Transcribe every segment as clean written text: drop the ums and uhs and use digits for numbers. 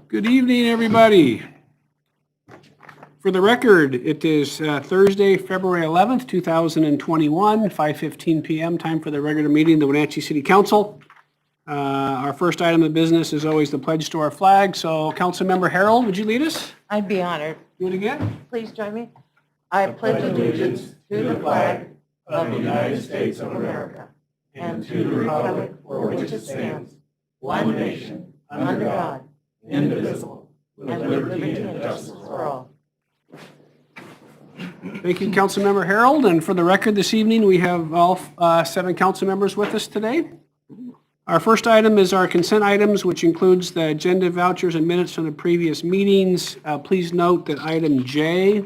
Good evening, everybody. For the record, it is Thursday, February 11th, 2021, 5:15 p.m. Time for the regular meeting of the Wenatchee City Council. Our first item of business is always the pledge to our flag. So, Councilmember Harold, would you lead us? I'd be honored. Do it again. Please join me. I pledge allegiance to the flag of the United States of America and to the republic for which it stands, one nation, under God, indivisible, with liberty and justice for all. Thank you, Councilmember Harold. And for the record, this evening, we have all 7 council members with us today. Our first item is our consent items, which includes the agenda, vouchers, and minutes from the previous meetings. Please note that item J,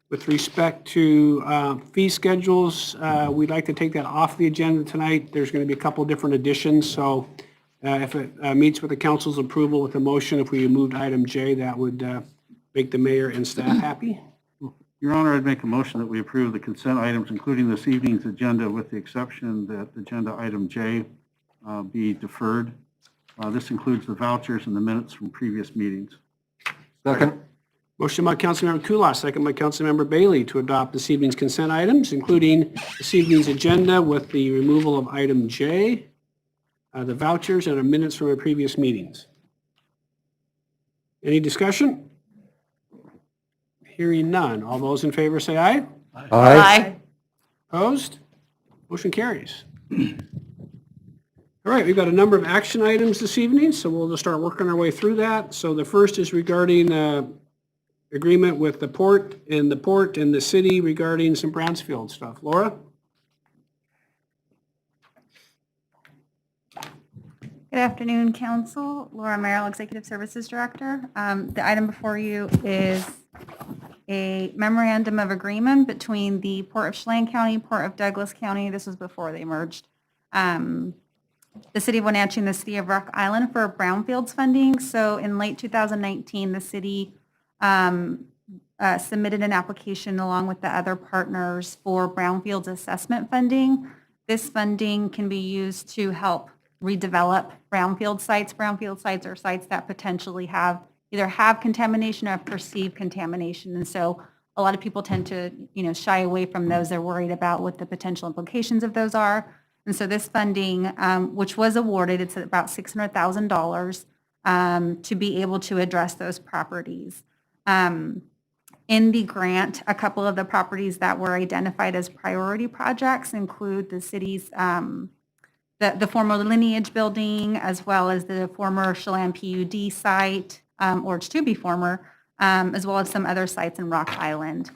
with respect to fee schedules, we'd like to take that off the agenda tonight. There's going to be a couple different additions, so if it meets with the council's approval with a motion, if we moved item J, that would make the mayor and staff happy. Your Honor, I'd make a motion that we approve the consent items, including this evening's agenda, with the exception that agenda item J be deferred. This includes the vouchers and the minutes from previous meetings. Second. Motion by Councilmember Kulas, second by Councilmember Bailey to adopt this evening's consent items, including this evening's agenda with the removal of item J, the vouchers, and our minutes from our previous meetings. Any discussion? Hearing none. All those in favor say aye. Aye. Opposed? Motion carries. All right, we've got a number of action items this evening, so we'll just start working our way through that. So the first is regarding agreement with the port and the city regarding some Brownsfield stuff. Laura? Good afternoon, Council. Laura Merrill, Executive Services Director. The item before you is a memorandum of agreement between the Port of Chelan County, Port of Douglas County. This was before they merged. The City of Wenatchee and the City of Rock Island for brownfields funding. So in late 2019, the city submitted an application along with the other partners for brownfields assessment funding. This funding can be used to help redevelop brownfield sites. Brownfield sites are sites that potentially either have contamination or perceived contamination. And so a lot of people tend to, shy away from those. They're worried about what the potential implications of those are. And so this funding, which was awarded, it's about $600,000 to be able to address those properties. In the grant, a couple of the properties that were identified as priority projects include the city's the former Lineage building, as well as the former Chelan PUD site, or it's to be former, as well as some other sites in Rock Island.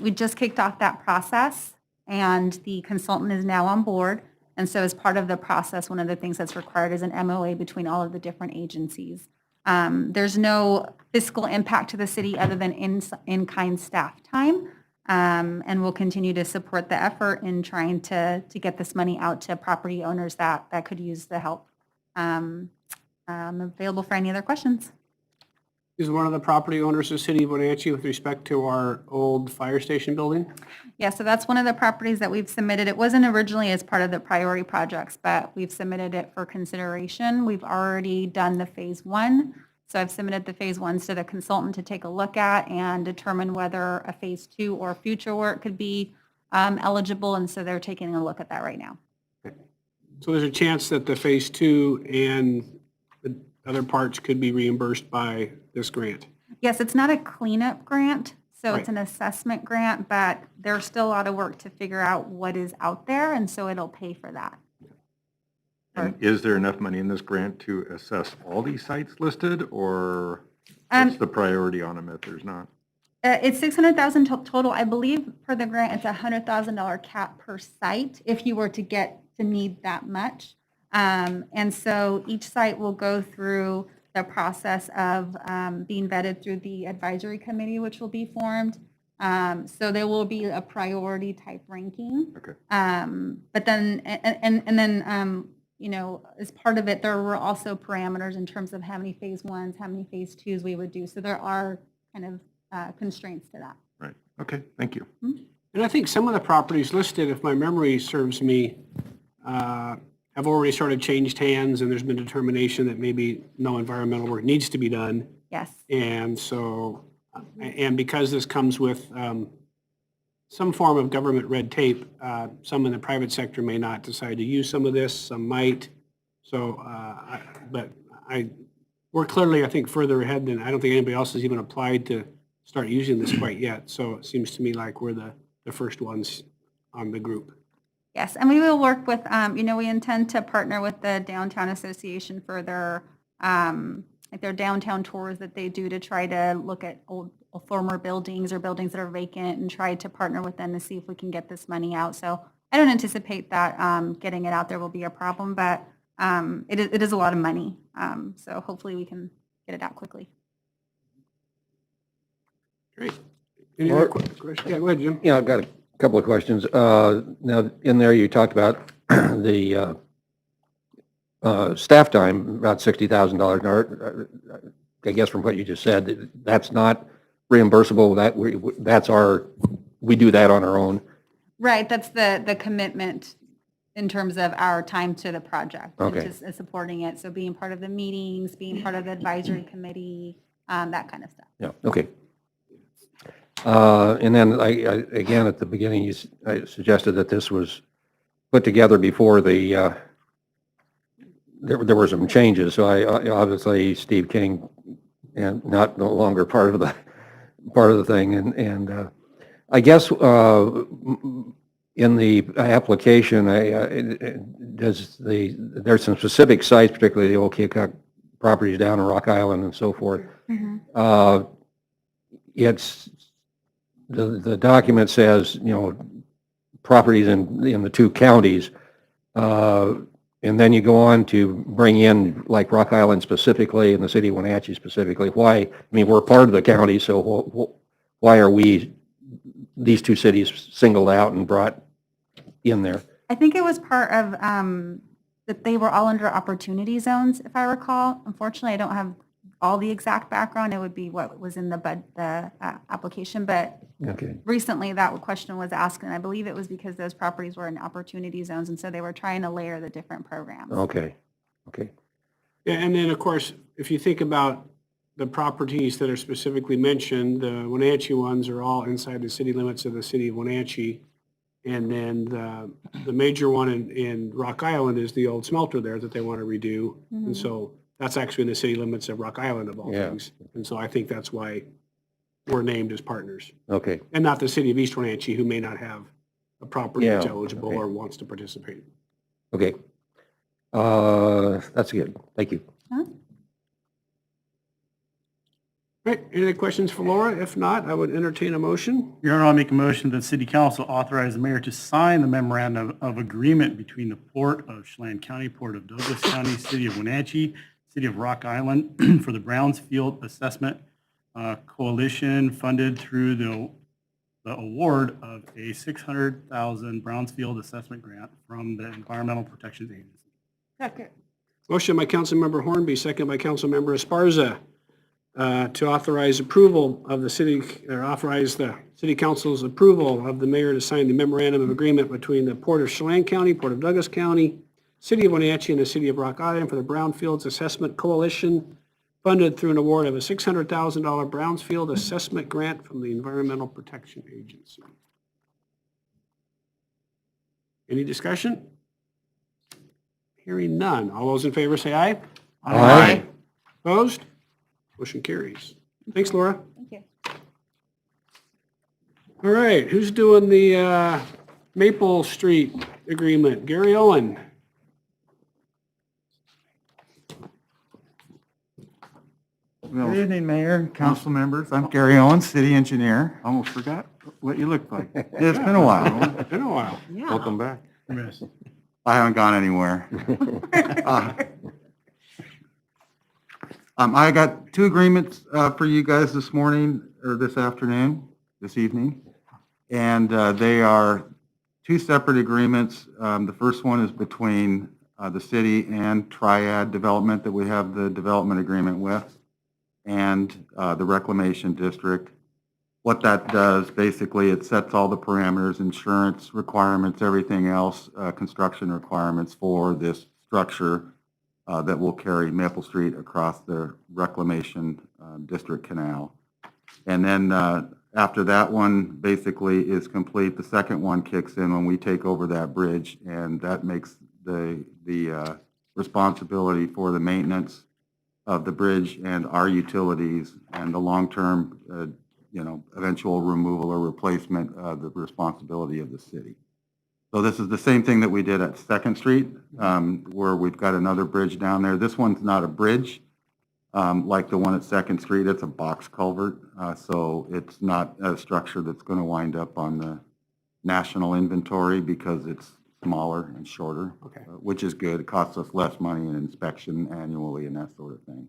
We just kicked off that process, and the consultant is now on board. And so as part of the process, one of the things that's required is an MOA between all of the different agencies. There's no fiscal impact to the city other than in-kind staff time. And we'll continue to support the effort in trying to get this money out to property owners that could use the help. I'm available for any other questions. Is one of the property owners of the City of Wenatchee with respect to our old fire station building? Yeah, so that's one of the properties that we've submitted. It wasn't originally as part of the priority projects, but we've submitted it for consideration. We've already done the phase 1. So I've submitted the phase 1s to the consultant to take a look at and determine whether a phase 2 or future work could be eligible. And so they're taking a look at that right now. Okay. So there's a chance that the phase 2 and the other parts could be reimbursed by this grant? Yes, it's not a cleanup grant, so Right. It's an assessment grant, but there's still a lot of work to figure out what is out there, and so it'll pay for that. And is there enough money in this grant to assess all these sites listed, or what's the priority on them if there's not? It's $600,000 total. I believe for the grant, it's a $100,000 cap per site if you were to get to need that much. And so each site will go through the process of being vetted through the advisory committee, which will be formed. So there will be a priority type ranking. Okay. But then, and then, as part of it, there were also parameters in terms of how many phase 1s, how many phase 2s we would do. So there are kind of constraints to that. Right. Okay. Thank you. And I think some of the properties listed, if my memory serves me, have already started changed hands, and there's been determination that maybe no environmental work needs to be done. Yes. And so, and because this comes with some form of government red tape, some in the private sector may not decide to use some of this, some might. So, we're clearly, I think, further ahead than, I don't think anybody else has even applied to start using this quite yet. So it seems to me like we're the first ones on the group. Yes, and we will work with, we intend to partner with the Downtown Association for their, like their downtown tours that they do to try to look at old former buildings or buildings that are vacant and try to partner with them to see if we can get this money out. So I don't anticipate that getting it out there will be a problem, but it is a lot of money. So hopefully we can get it out quickly. Great. Any other questions? Yeah, go ahead, Jim. Yeah, I've got a couple of questions. Now, in there, you talked about the staff time, about $60,000. I guess from what you just said, that's not reimbursable. We do that on our own. Right, that's the commitment in terms of our time to the project. Okay. Which is supporting it. So being part of the meetings, being part of the advisory committee, that kind of stuff. Yeah, okay. And then again, at the beginning, I suggested that this was put together before there were some changes. So obviously Steve King, and no longer part of the thing. And I guess in the application, there's some specific sites, particularly the old Keokuk properties down in Rock Island and so forth. Mm-hmm. It's the document says, properties in the two counties, and then you go on to bring in like Rock Island specifically and the city of Wenatchee specifically. Why? I mean, we're part of the county, so why are these two cities singled out and brought in there? I think it was part of that they were all under opportunity zones, if I recall. Unfortunately, I don't have all the exact background. It would be what was in the application, but Okay. recently that question was asked, and I believe it was because those properties were in opportunity zones, and so they were trying to layer the different programs. Okay. Yeah, and then, of course, if you think about the properties that are specifically mentioned, the Wenatchee ones are all inside the city limits of the city of Wenatchee. And then the major one in Rock Island is the old smelter there that they want to redo. And so that's actually in the city limits of Rock Island of all Yeah. things. And so I think that's why we're named as partners. Okay. And not the city of East Wenatchee, who may not have a property that's Yeah, eligible okay. or wants to participate. Okay. That's good. Thank you. Huh? Right, any other questions for Laura? If not, I would entertain a motion. Your Honor, I'll make a motion that City Council authorize the mayor to sign the memorandum of agreement between the Port of Chelan County, Port of Douglas County, City of Wenatchee, City of Rock Island for the Brownsfield Assessment Coalition funded through the award of a $600,000 Brownsfield Assessment Grant from the Environmental Protection Agency. Second. Motion by Councilmember Hornby, second by Councilmember Esparza, to authorize approval of the city, or authorize the city council's approval of the mayor to sign the memorandum of agreement between the Port of Chelan County, Port of Douglas County, City of Wenatchee, and the City of Rock Island for the Brownfields Assessment Coalition, funded through an award of a $600,000 Brownsfield Assessment Grant from the Environmental Protection Agency. Any discussion? Hearing none. All those in favor say aye. Aye. Opposed? Motion carries. Thanks, Laura. Thank you. All right, who's doing the Maple Street agreement? Gary Owen. Good evening, Mayor, council members. I'm Gary Owens, city engineer. Almost forgot what you looked like. It's been a while. Been a while. Welcome back. I haven't gone anywhere. I got two agreements for you guys this morning, or this afternoon, this evening. And they are two separate agreements. The first one is between the city and Triad Development that we have the development agreement with, and the Reclamation District what that does, basically, it sets all the parameters, insurance requirements, everything else, construction requirements for this structure that will carry Maple Street across the Reclamation District Canal. And then after that one basically is complete, the second one kicks in when we take over that bridge, and that makes the responsibility for the maintenance of the bridge and our utilities and the long-term, eventual removal or replacement of the responsibility of the city. So this is the same thing that we did at Second Street, where we've got another bridge down there. This one's not a bridge like the one at Second Street. It's a box culvert, so it's not a structure that's going to wind up on the national inventory because it's smaller and shorter, Okay. Which is good. It costs us less money in inspection annually and that sort of thing.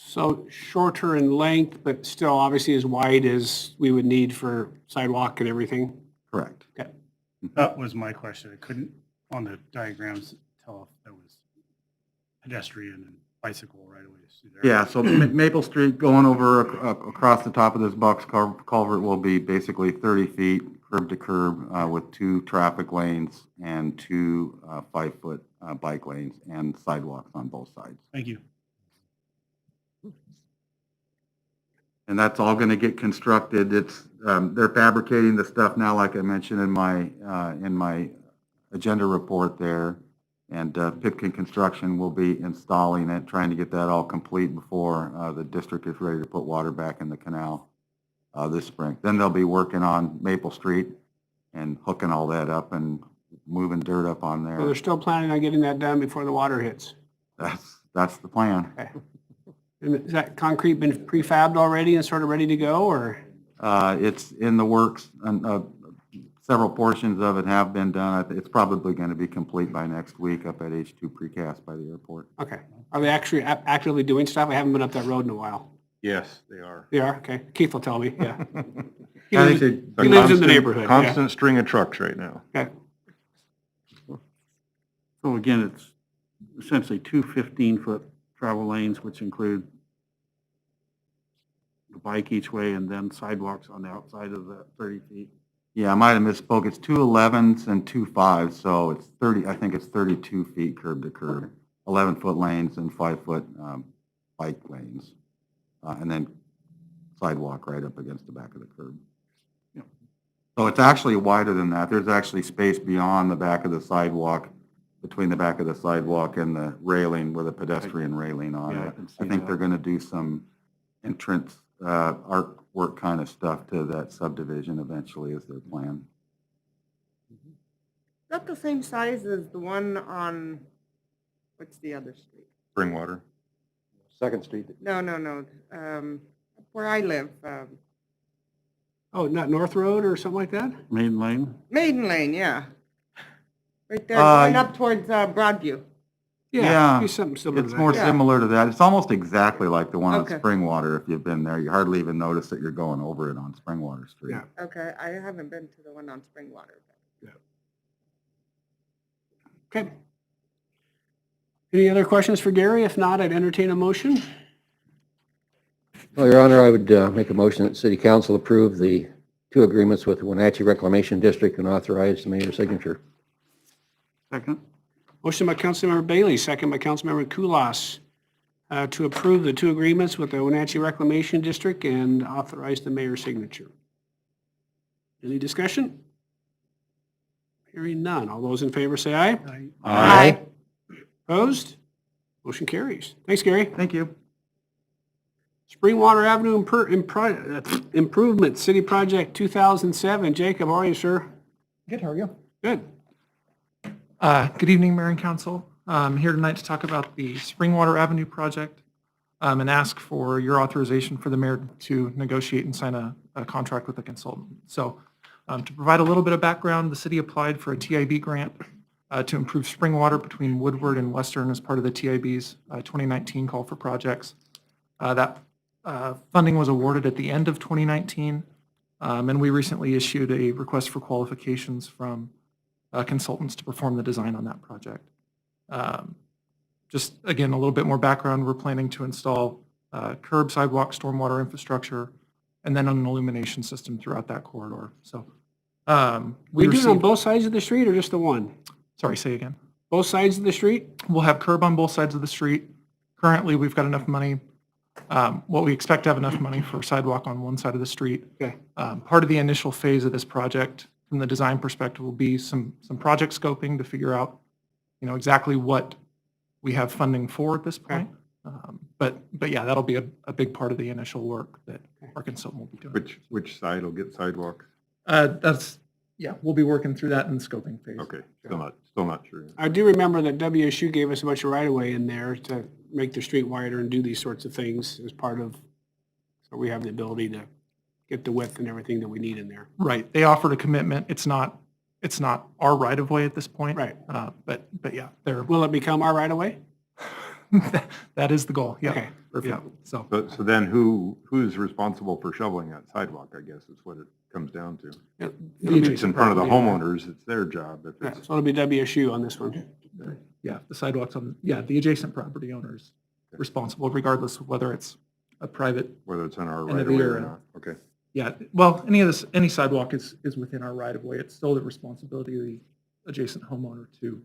So shorter in length, but still obviously as wide as we would need for sidewalk and everything? Correct. Okay. That was my question. I couldn't, on the diagrams, tell if there was pedestrian and bicycle right away. Yeah, so Maple Street going over across the top of this box culvert will be basically 30 feet curb to curb with 2 traffic lanes and 2 5-foot bike lanes and sidewalks on both sides. Thank you. And that's all going to get constructed. It's they're fabricating the stuff now, like I mentioned in my agenda report there. And Pipkin Construction will be installing it, trying to get that all complete before the district is ready to put water back in the canal this spring. Then they'll be working on Maple Street and hooking all that up and moving dirt up on So there. they're still planning on getting that done before the water hits? That's the plan. Okay. And is that concrete been prefabbed already and sort of ready to go, or? It's in the works, and several portions of it have been done. It's probably going to be complete by next week up at H2 Precast by the airport. Okay. Are they actually actively doing stuff? I haven't been up that road in a while. Yes, they are. They are? Okay. Keith will tell me, yeah. He I lives, think he lives in the neighborhood. yeah. Constant string of trucks right now. Okay. So again, it's essentially 2 15-foot travel lanes, which include the bike each way and then sidewalks on the outside of that 30 feet. Yeah, I might have misspoke. It's 2 11s and 2 5s, so it's 30. I think it's 32 feet curb to curb, 11-foot lanes and 5-foot bike lanes, and then sidewalk right up against the back of the curb. Yeah. So it's actually wider than that. There's actually space beyond the back of the sidewalk, between the back of the sidewalk and the railing with a pedestrian railing on Yeah, I it. can see I think that. they're going to do some entrance artwork kind of stuff to that subdivision eventually is their plan. Is that the same size as the one on, what's the other street? Springwater. Second Street. No. Where I live, Oh, not North Road or something like that? Maiden Lane? Maiden Lane, yeah. Right there, going up towards Broadview. Yeah, Be something similar to It's that. more Yeah. similar to that. It's almost exactly like the one on Okay. Springwater. If you've been there, you hardly even notice that you're going over it on Springwater Street. Yeah. Okay, I haven't been to the one on Springwater. Okay. Any other questions for Gary? If not, I'd entertain a motion. Well, Your Honor, I would make a motion that City Council approve the 2 agreements with the Wenatchee Reclamation District and authorize the mayor's signature. Second? Motion by Councilmember Bailey, second by Councilmember Kulas, to approve the 2 agreements with the Wenatchee Reclamation District and authorize the mayor's signature. Any discussion? Hearing none. All those in favor say aye. Aye. Opposed? Motion carries. Thanks, Gary. Thank you. Springwater Avenue Improvement, City Project 2007. Jacob, how are you, sir? Good, how are you? Good. Good evening, Mayor and Council. I'm here tonight to talk about the Springwater Avenue project and ask for your authorization for the mayor to negotiate and sign a contract with a consultant. So to provide a little bit of background, the city applied for a TIB grant to improve springwater between Woodward and Western as part of the TIB's 2019 call for projects. That funding was awarded at the end of 2019, and we recently issued a request for qualifications from consultants to perform the design on that project. Just again, a little bit more background, we're planning to install curb, sidewalk, stormwater infrastructure, and then an illumination system throughout that corridor. So We do it on received, both sides of the street or just the one? sorry, say again. Both sides of the street? We'll have curb on both sides of the street. Currently, we've got enough money. What we expect to have enough money for sidewalk on one side of the street. Okay. Part of the initial phase of this project, from the design perspective, will be some project scoping to figure out, exactly what we have funding for at this point. But yeah, that'll be a big part of the initial work that our consultant will be doing. Which side will get sidewalks? We'll be working through that in the scoping phase. Okay, still not sure. I do remember that WSU gave us a bunch of right-of-way in there to make the street wider and do these sorts of things as part of, so we have the ability to get the width and everything that we need in there. Right. They offered a commitment. It's not our right of way at this point. Right. But yeah, they're, Will it become our right-of-way? that is the goal. Yeah. Okay, perfect. Yeah. So. So then who's responsible for shoveling that sidewalk, I guess, is what it comes down to. It'll If be- it's in front of the homeowners, it's their job. If Yeah, it's, so it'll be WSU on this one. Yeah, the sidewalks the adjacent property owners responsible regardless of whether it's a private, whether it's in our And right the of way rear or end. not, okay. yeah, well, any sidewalk is within our right of way. It's still the responsibility of the adjacent homeowner to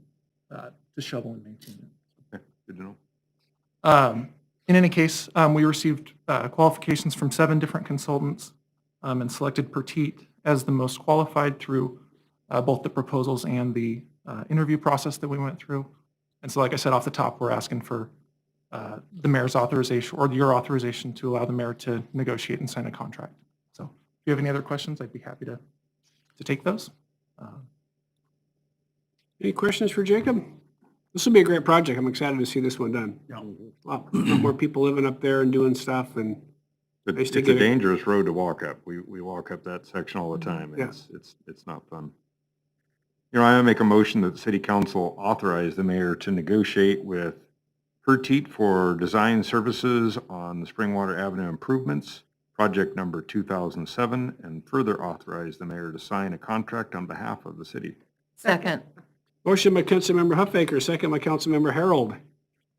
shovel and maintain it. Okay, good to know. In any case, we received qualifications from 7 different consultants and selected Petite as the most qualified through both the proposals and the interview process that we went through. And so, like I said, off the top, we're asking for the mayor's authorization or your authorization to allow the mayor to negotiate and sign a contract. So if you have any other questions, I'd be happy to take those. Any questions for Jacob? This will be a great project. I'm excited to see this one done. A lot more people living up there and doing stuff and Nice to It's a get it. dangerous road to walk up. We walk up that section all the time. and Yeah. It's not fun. I make a motion that the city council authorize the mayor to negotiate with Petite for design services on the Springwater Avenue improvements, project number 2007, and further authorize the mayor to sign a contract on behalf of the city. Second. Motion by Councilmember Huffaker, second by Councilmember Harold,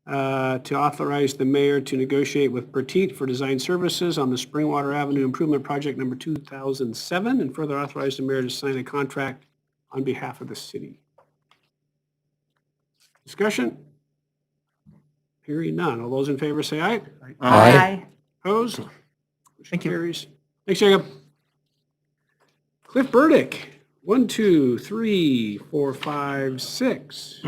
to authorize the mayor to negotiate with Petite for design services on the Springwater Avenue Improvement Project number 2007, and further authorize the mayor to sign a contract on behalf of the city. Discussion? Hearing none. All those in favor say aye. Aye. Opposed? Thank you. Carries. Thanks, Jacob. Cliff Burdick, 1, 2, 3, 4, 5, 6.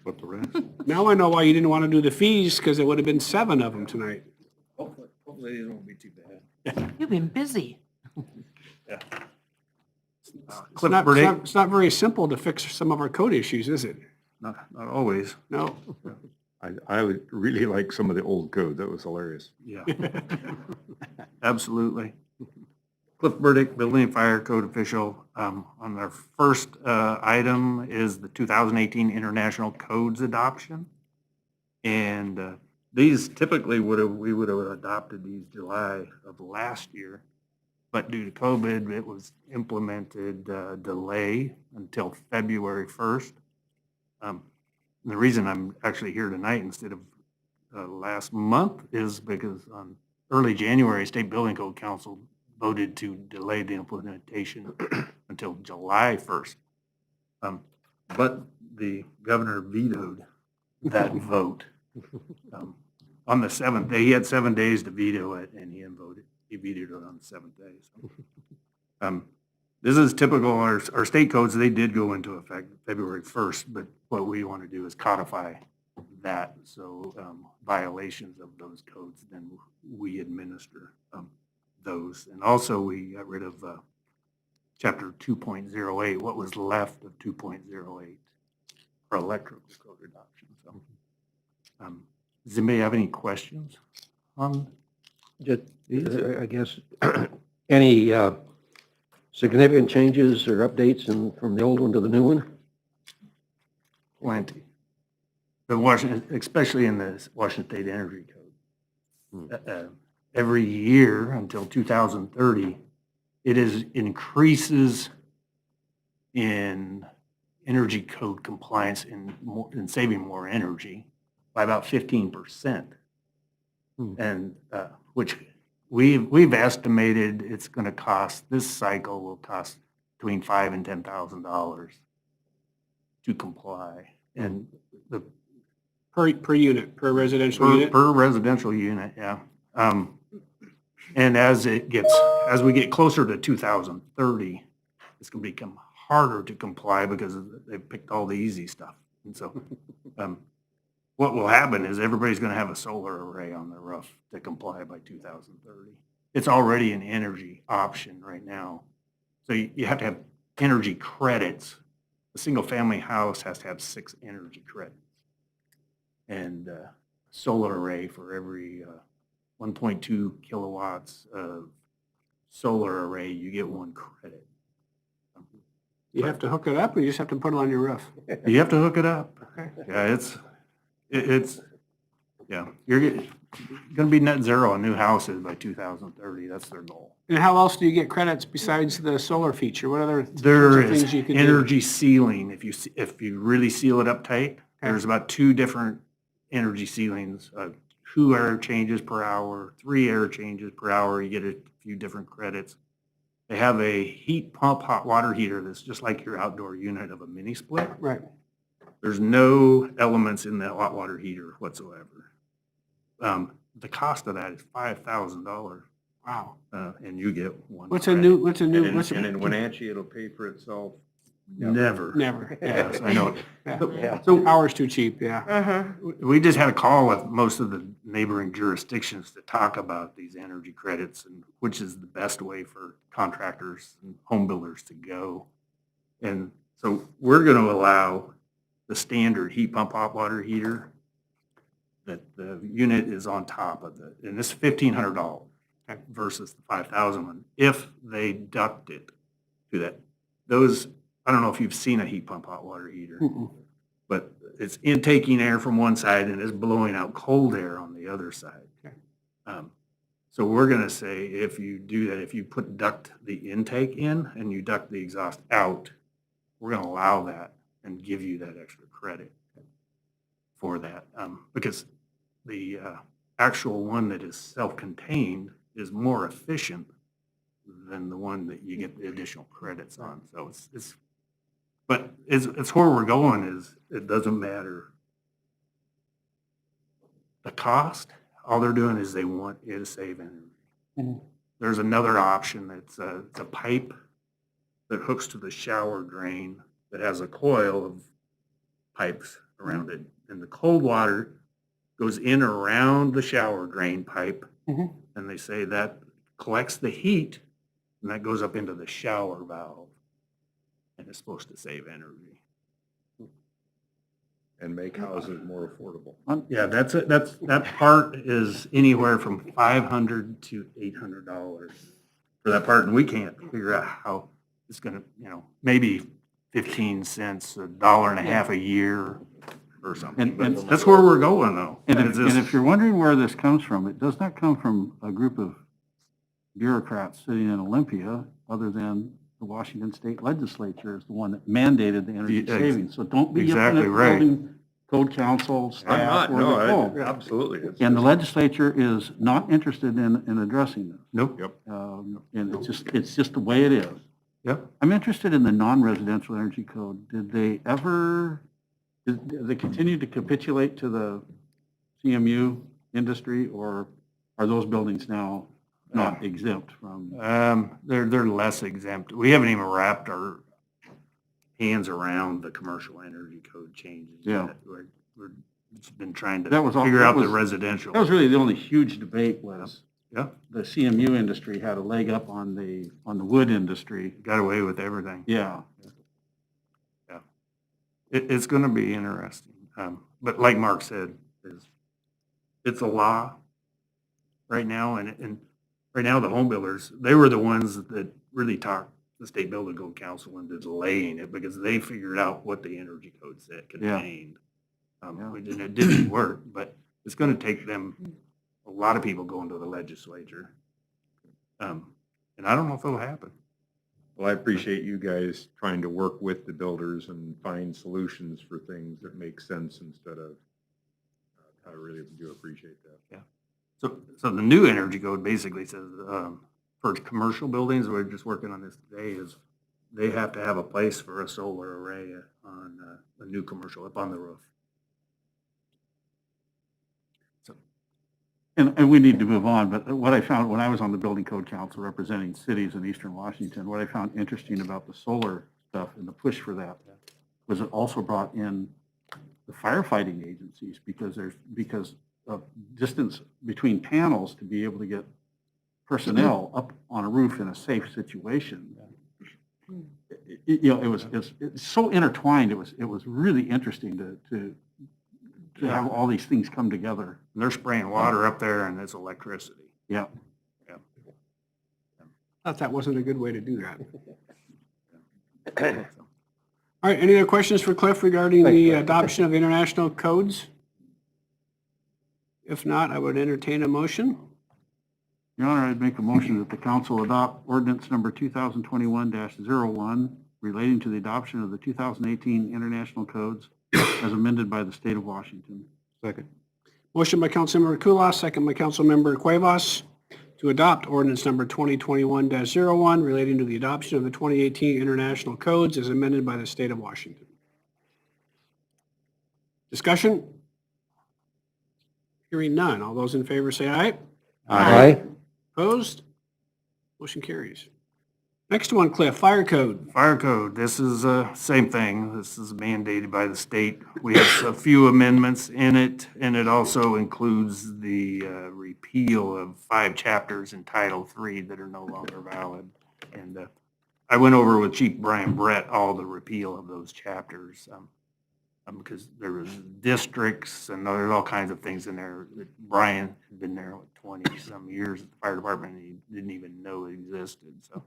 Flip the rest. Now I know why you didn't want to do the fees, because it would have been 7 of them tonight. Hopefully it won't be too bad. You've been busy. It's not very simple to fix some of our code issues, is it? Not always. No. I would really like some of the old code. That was hilarious. Yeah. Absolutely. Cliff Burdick, Building and Fire Code Official. On our first item is the 2018 International Codes adoption. And these typically we would have adopted these July of last year. But due to COVID, it was implemented delay until February 1st. The reason I'm actually here tonight instead of last month is because on early January, State Building Code Council voted to delay the implementation until July 1st. But the governor vetoed that vote. On the 7th day, he had 7 days to veto it, and he vetoed it on the 7th day. So, this is typical, our state codes, they did go into effect February 1st, but what we want to do is codify that. So violations of those codes, then we administer those. And also we got rid of chapter 2.08, what was left of 2.08 for electrical code adoption. So does anybody have any questions on Just, I guess, any significant changes or updates from the old one to the new one? plenty? The Washington, especially in the Washington State Energy Code. Every year until 2030, it increases in energy code compliance in saving more energy by about 15%. And which we've estimated it's going to cost, this cycle will cost between $5,000 and $10,000 to comply. And the Per unit, per residential unit? per residential unit, yeah. And as we get closer to 2030, it's going to become harder to comply because they've picked all the easy stuff. And so, what will happen is everybody's going to have a solar array on their roof to comply by 2030. It's already an energy option right now. So you have to have energy credits. A single-family house has to have 6 energy credits. And solar array for every 1.2 kilowatts of solar array, you get 1 credit. You have to hook it up, or you just have to put it on your roof? You have to hook it up. Okay. Yeah, yeah, you're going to be net zero on new houses by 2030. That's their goal. And how else do you get credits besides the solar feature? What other There sorts of is things you can do? energy sealing. If you really seal it up tight, there's about 2 different energy ceilings. 2 air changes per hour, 3 air changes per hour. You get a few different credits. They have a heat pump hot water heater that's just like your outdoor unit of a mini split. Right. There's no elements in that hot water heater whatsoever. The cost of that is $5,000, Wow. and you get 1 What's credit. And in Wenatchee, it'll pay for itself. Never. Never. Yes, I know. Yeah. So power's too cheap, yeah. We just had a call with most of the neighboring jurisdictions to talk about these energy credits and which is the best way for contractors and home builders to go. And so we're going to allow the standard heat pump hot water heater that the unit is on top of it. And it's $1,500 versus the $5,000 one if they duct it to that. Those, I don't know if you've seen a heat pump hot water heater, but it's intaking air from one side and it's blowing out cold air on the other side. Okay. So we're going to say if you do that, if you duct the intake in and you duct the exhaust out, we're going to allow that and give you that extra credit for that. Because the actual one that is self-contained is more efficient than the one that you get the additional credits on. So it's where we're going is it doesn't matter the cost. All they're doing is they want you to save energy. Mhm. There's another option. It's a pipe that hooks to the shower drain that has a coil of pipes around it. And the cold water goes in around the shower drain pipe. Mhm. And they say that collects the heat and that goes up into the shower valve. And it's supposed to save energy. And make houses more affordable. Yeah, that part is anywhere from $500 to $800 for that part. And we can't figure out how it's going to, maybe 15 cents, $1.50 a year or something. And But that's where we're going though. And It's if, just- and if you're wondering where this comes from, it does not come from a group of bureaucrats sitting in Olympia, other than the Washington State Legislature is the one that mandated the energy Yeah, savings. So don't be looking exactly at right. building code council I'm staff not, or no, the code. absolutely. It's And the just- legislature is not interested in addressing this. Nope. Yep. And it's just the way it is. Yep. I'm interested in the non-residential energy code. Did they continue to capitulate to the CMU industry, or are those buildings now not exempt from? They're less exempt. We haven't even wrapped our hands around the commercial energy code changes Yeah. yet. We're just been trying to That was all- figure that out the was- residential. That was really the only huge debate was Yeah, the CMU industry had a leg up on the wood industry. got away with everything. Yeah. It's going to be interesting. But like Mark said, it's a law right now. And right now, the home builders, they were the ones that really talked the State Building Code Council into delaying it because they figured out what the energy code said contained. And it didn't work, but it's going to take them, a lot of people going to the legislature. And I don't know if it'll happen. Well, I appreciate you guys trying to work with the builders and find solutions for things that make sense instead of, I really do appreciate that. Yeah. So the new energy code basically says, for commercial buildings, we're just working on this today, is they have to have a place for a solar array on a new commercial up on the roof. And we need to move on, but what I found when I was on the Building Code Council representing cities in eastern Washington, what I found interesting about the solar stuff and the push for that was it also brought in the firefighting agencies because of distance between panels to be able to get personnel up on a roof in a safe situation. It's so intertwined. It was really interesting to have all these things come together. And they're spraying water up there and it's electricity. Yeah. Thought that wasn't a good way to do that. All right, any other questions for Cliff regarding the adoption of international codes? If not, I would entertain a motion. Your Honor, I'd make a motion that the council adopt ordinance number 2021-01 relating to the adoption of the 2018 international codes as amended by the state of Washington. Second. Motion by Councilmember Kulas, second by Councilmember Cuevas to adopt ordinance number 2021-01 relating to the adoption of the 2018 international codes as amended by the state of Washington. Discussion? Hearing none. All those in favor say aye. Aye. Opposed? Motion carries. Next one, Cliff, fire code. Fire code, this is same thing. This is mandated by the state. We have a few amendments in it, and it also includes the repeal of 5 chapters in Title III that are no longer valid. And I went over with Chief Brian Brett all the repeal of those chapters because there was districts and there's all kinds of things in there. Brian had been there 20-some years at the fire department, and he didn't even know it existed. So.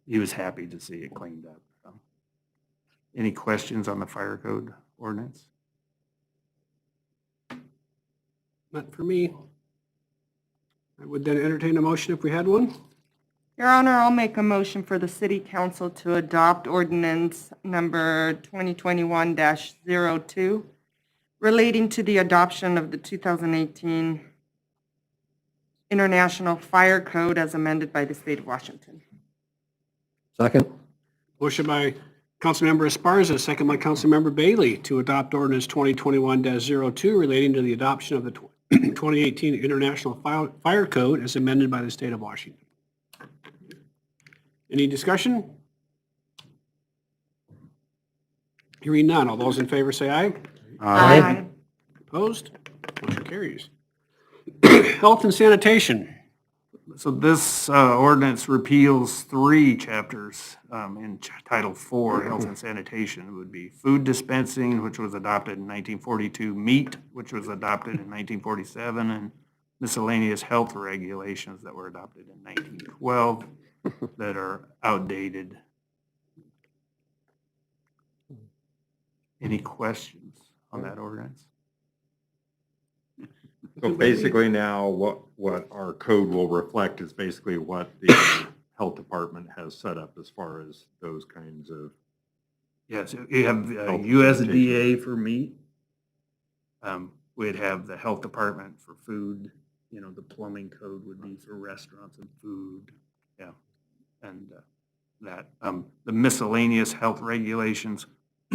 He was happy to see it cleaned up. Any questions on the fire code ordinance? Not for me. I would then entertain a motion if we had one. Your Honor, I'll make a motion for the City Council to adopt ordinance number 2021-02 relating to the adoption of the 2018 International Fire Code as amended by the State of Washington. Second. Motion by Councilmember Esparza, second by Councilmember Bailey to adopt ordinance 2021-02 relating to the adoption of the 2018 International Fire Code as amended by the state of Washington. Any discussion? Hearing none. All those in favor say aye. Aye. Opposed? Motion carries. Health and sanitation. So this ordinance repeals 3 chapters in Title IV, Health and Sanitation. It would be food dispensing, which was adopted in 1942, meat, which was adopted in 1947, and miscellaneous health regulations that were adopted in 1912 that are outdated. Any questions on that ordinance? So basically now what our code will reflect is basically what the health department has set up as far as those kinds of. Yes, you have USDA for meat. We'd have the health department for food. You know, the plumbing code would be for restaurants and food. Yeah, and that the miscellaneous health regulations,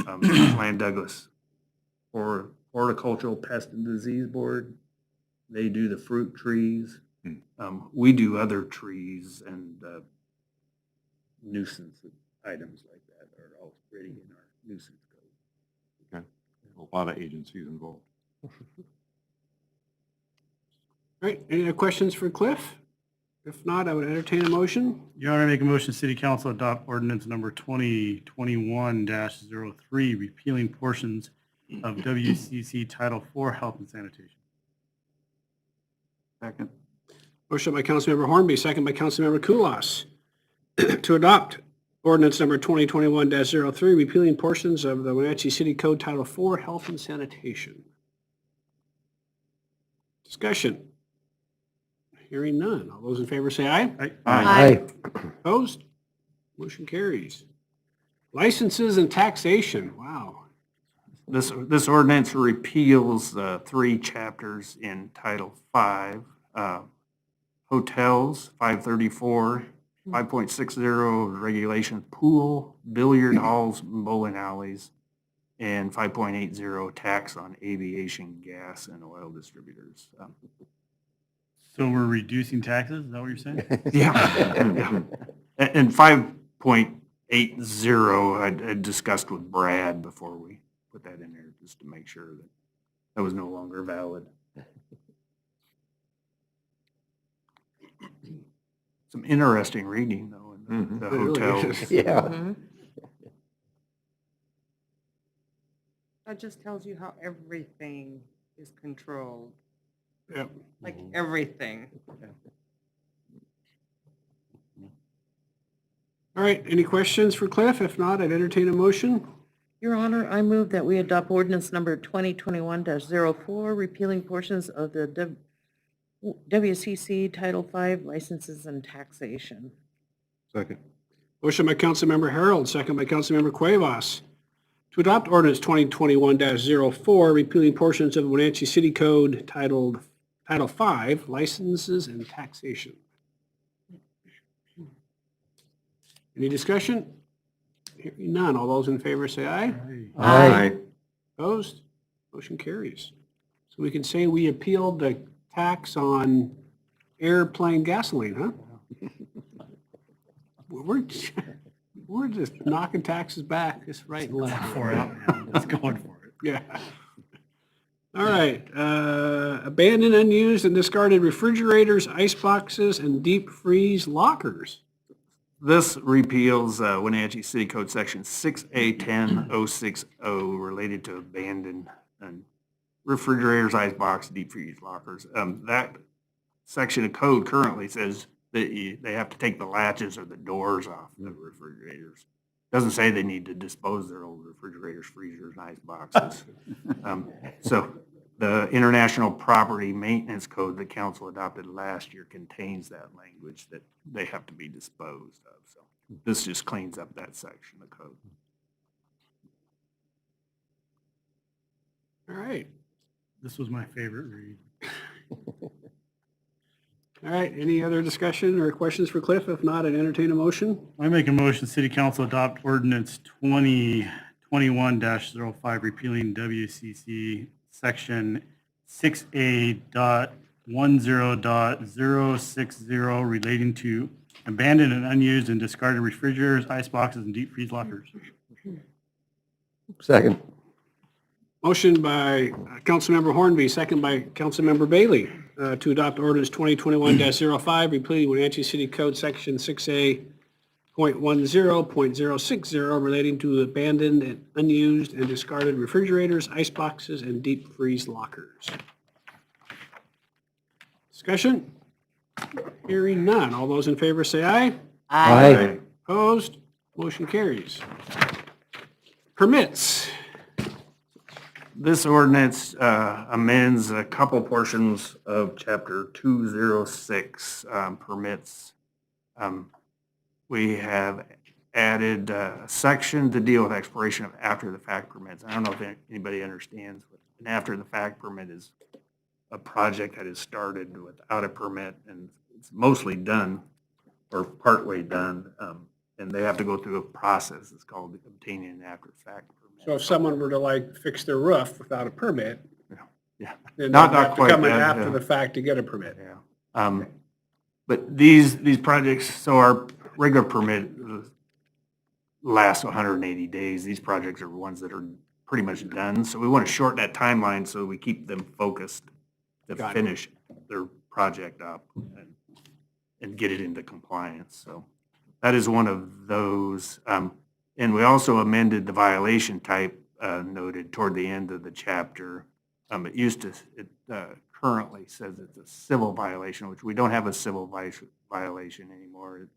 Land Douglas, or Horticultural Pest and Disease Board. They do the fruit trees. We do other trees and nuisance items like that are already in our nuisance code. Okay. A lot of agencies involved. All right, any other questions for Cliff? If not, I would entertain a motion. Your Honor, I make a motion, City Council adopt ordinance number 2021-03, repealing portions of WCC Title IV Health and Sanitation. Second. Motion by Councilmember Hornby, second by Councilmember Kulas to adopt ordinance number 2021-03, repealing portions of the Wenatchee City Code Title IV Health and Sanitation. Discussion. Hearing none. All those in favor say aye. Aye. Opposed? Motion carries. Licenses and taxation. Wow. This ordinance repeals 3 chapters in Title V, hotels, 534, 5.60 regulation pool, billiard halls, and bowling alleys, and 5.80 tax on aviation gas and oil distributors. So we're reducing taxes, is that what you're saying? Yeah. And 5.80, I discussed with Brad before we put that in there, just to make sure that that was no longer valid. Some interesting reading, though, in the It really hotels. is. Yeah. Mhm. That just tells you how everything is controlled, Yep. like everything. All right, any questions for Cliff? If not, I'd entertain a motion. Your Honor, I move that we adopt ordinance number 2021-04, repealing portions of the WCC Title V licenses and taxation. Second. Motion by Councilmember Harold, second by Councilmember Cuevas, to adopt ordinance 2021-04, repealing portions of Wenatchee City Code Title V, licenses and taxation. Any discussion? Hearing none. All those in favor say aye. Aye. Opposed? Motion carries. So we can say we appealed the tax on airplane gasoline, huh? We're just knocking taxes back, just right and left. For out, man. Just going for it. Yeah. All right, abandoned, unused, and discarded refrigerators, ice boxes, and deep freeze lockers. This repeals Wenatchee City Code Section 6A10060 related to abandoned refrigerators, ice box, deep freeze lockers. That section of code currently says that they have to take the latches or the doors off the refrigerators. Doesn't say they need to dispose their old refrigerators, freezers, and ice boxes. So the International Property Maintenance Code that council adopted last year contains that language that they have to be disposed of. So this just cleans up that section of code. All right, This was my favorite read. all right, any other discussion or questions for Cliff? If not, I'd entertain a motion. I make a motion, City Council adopt ordinance 2021-05, repealing WCC section 6A.10.060 relating to abandoned and unused and discarded refrigerators, ice boxes, and deep freeze lockers. Second. Motion by Councilmember Hornby, second by Councilmember Bailey, to adopt ordinance 2021-05, repealing Wenatchee City Code Section 6A.10.060 relating to abandoned and unused and discarded refrigerators, ice boxes, and deep freeze lockers. Discussion? Hearing none. All those in favor say aye. Aye. Opposed? Motion carries. Permits. This ordinance amends a couple portions of Chapter 206 permits. We have added a section to deal with expiration of after-the-fact permits. I don't know if anybody understands what an after-the-fact permit is. A project that is started without a permit and it's mostly done or partway done, and they have to go through a process. It's called obtaining an after-the-fact permit. So if someone were to like fix their roof without a permit, Yeah. then Not they'd have to quite come in that, after yeah. the fact to get a permit. Yeah. But these projects, so our regular permit lasts 180 days. These projects are ones that are pretty much done. So we want to shorten that timeline so we keep them focused to Got it. finish their project up and get it into compliance. So that is one of those. And we also amended the violation type noted toward the end of the chapter. It currently says it's a civil violation, which we don't have a civil violation anymore.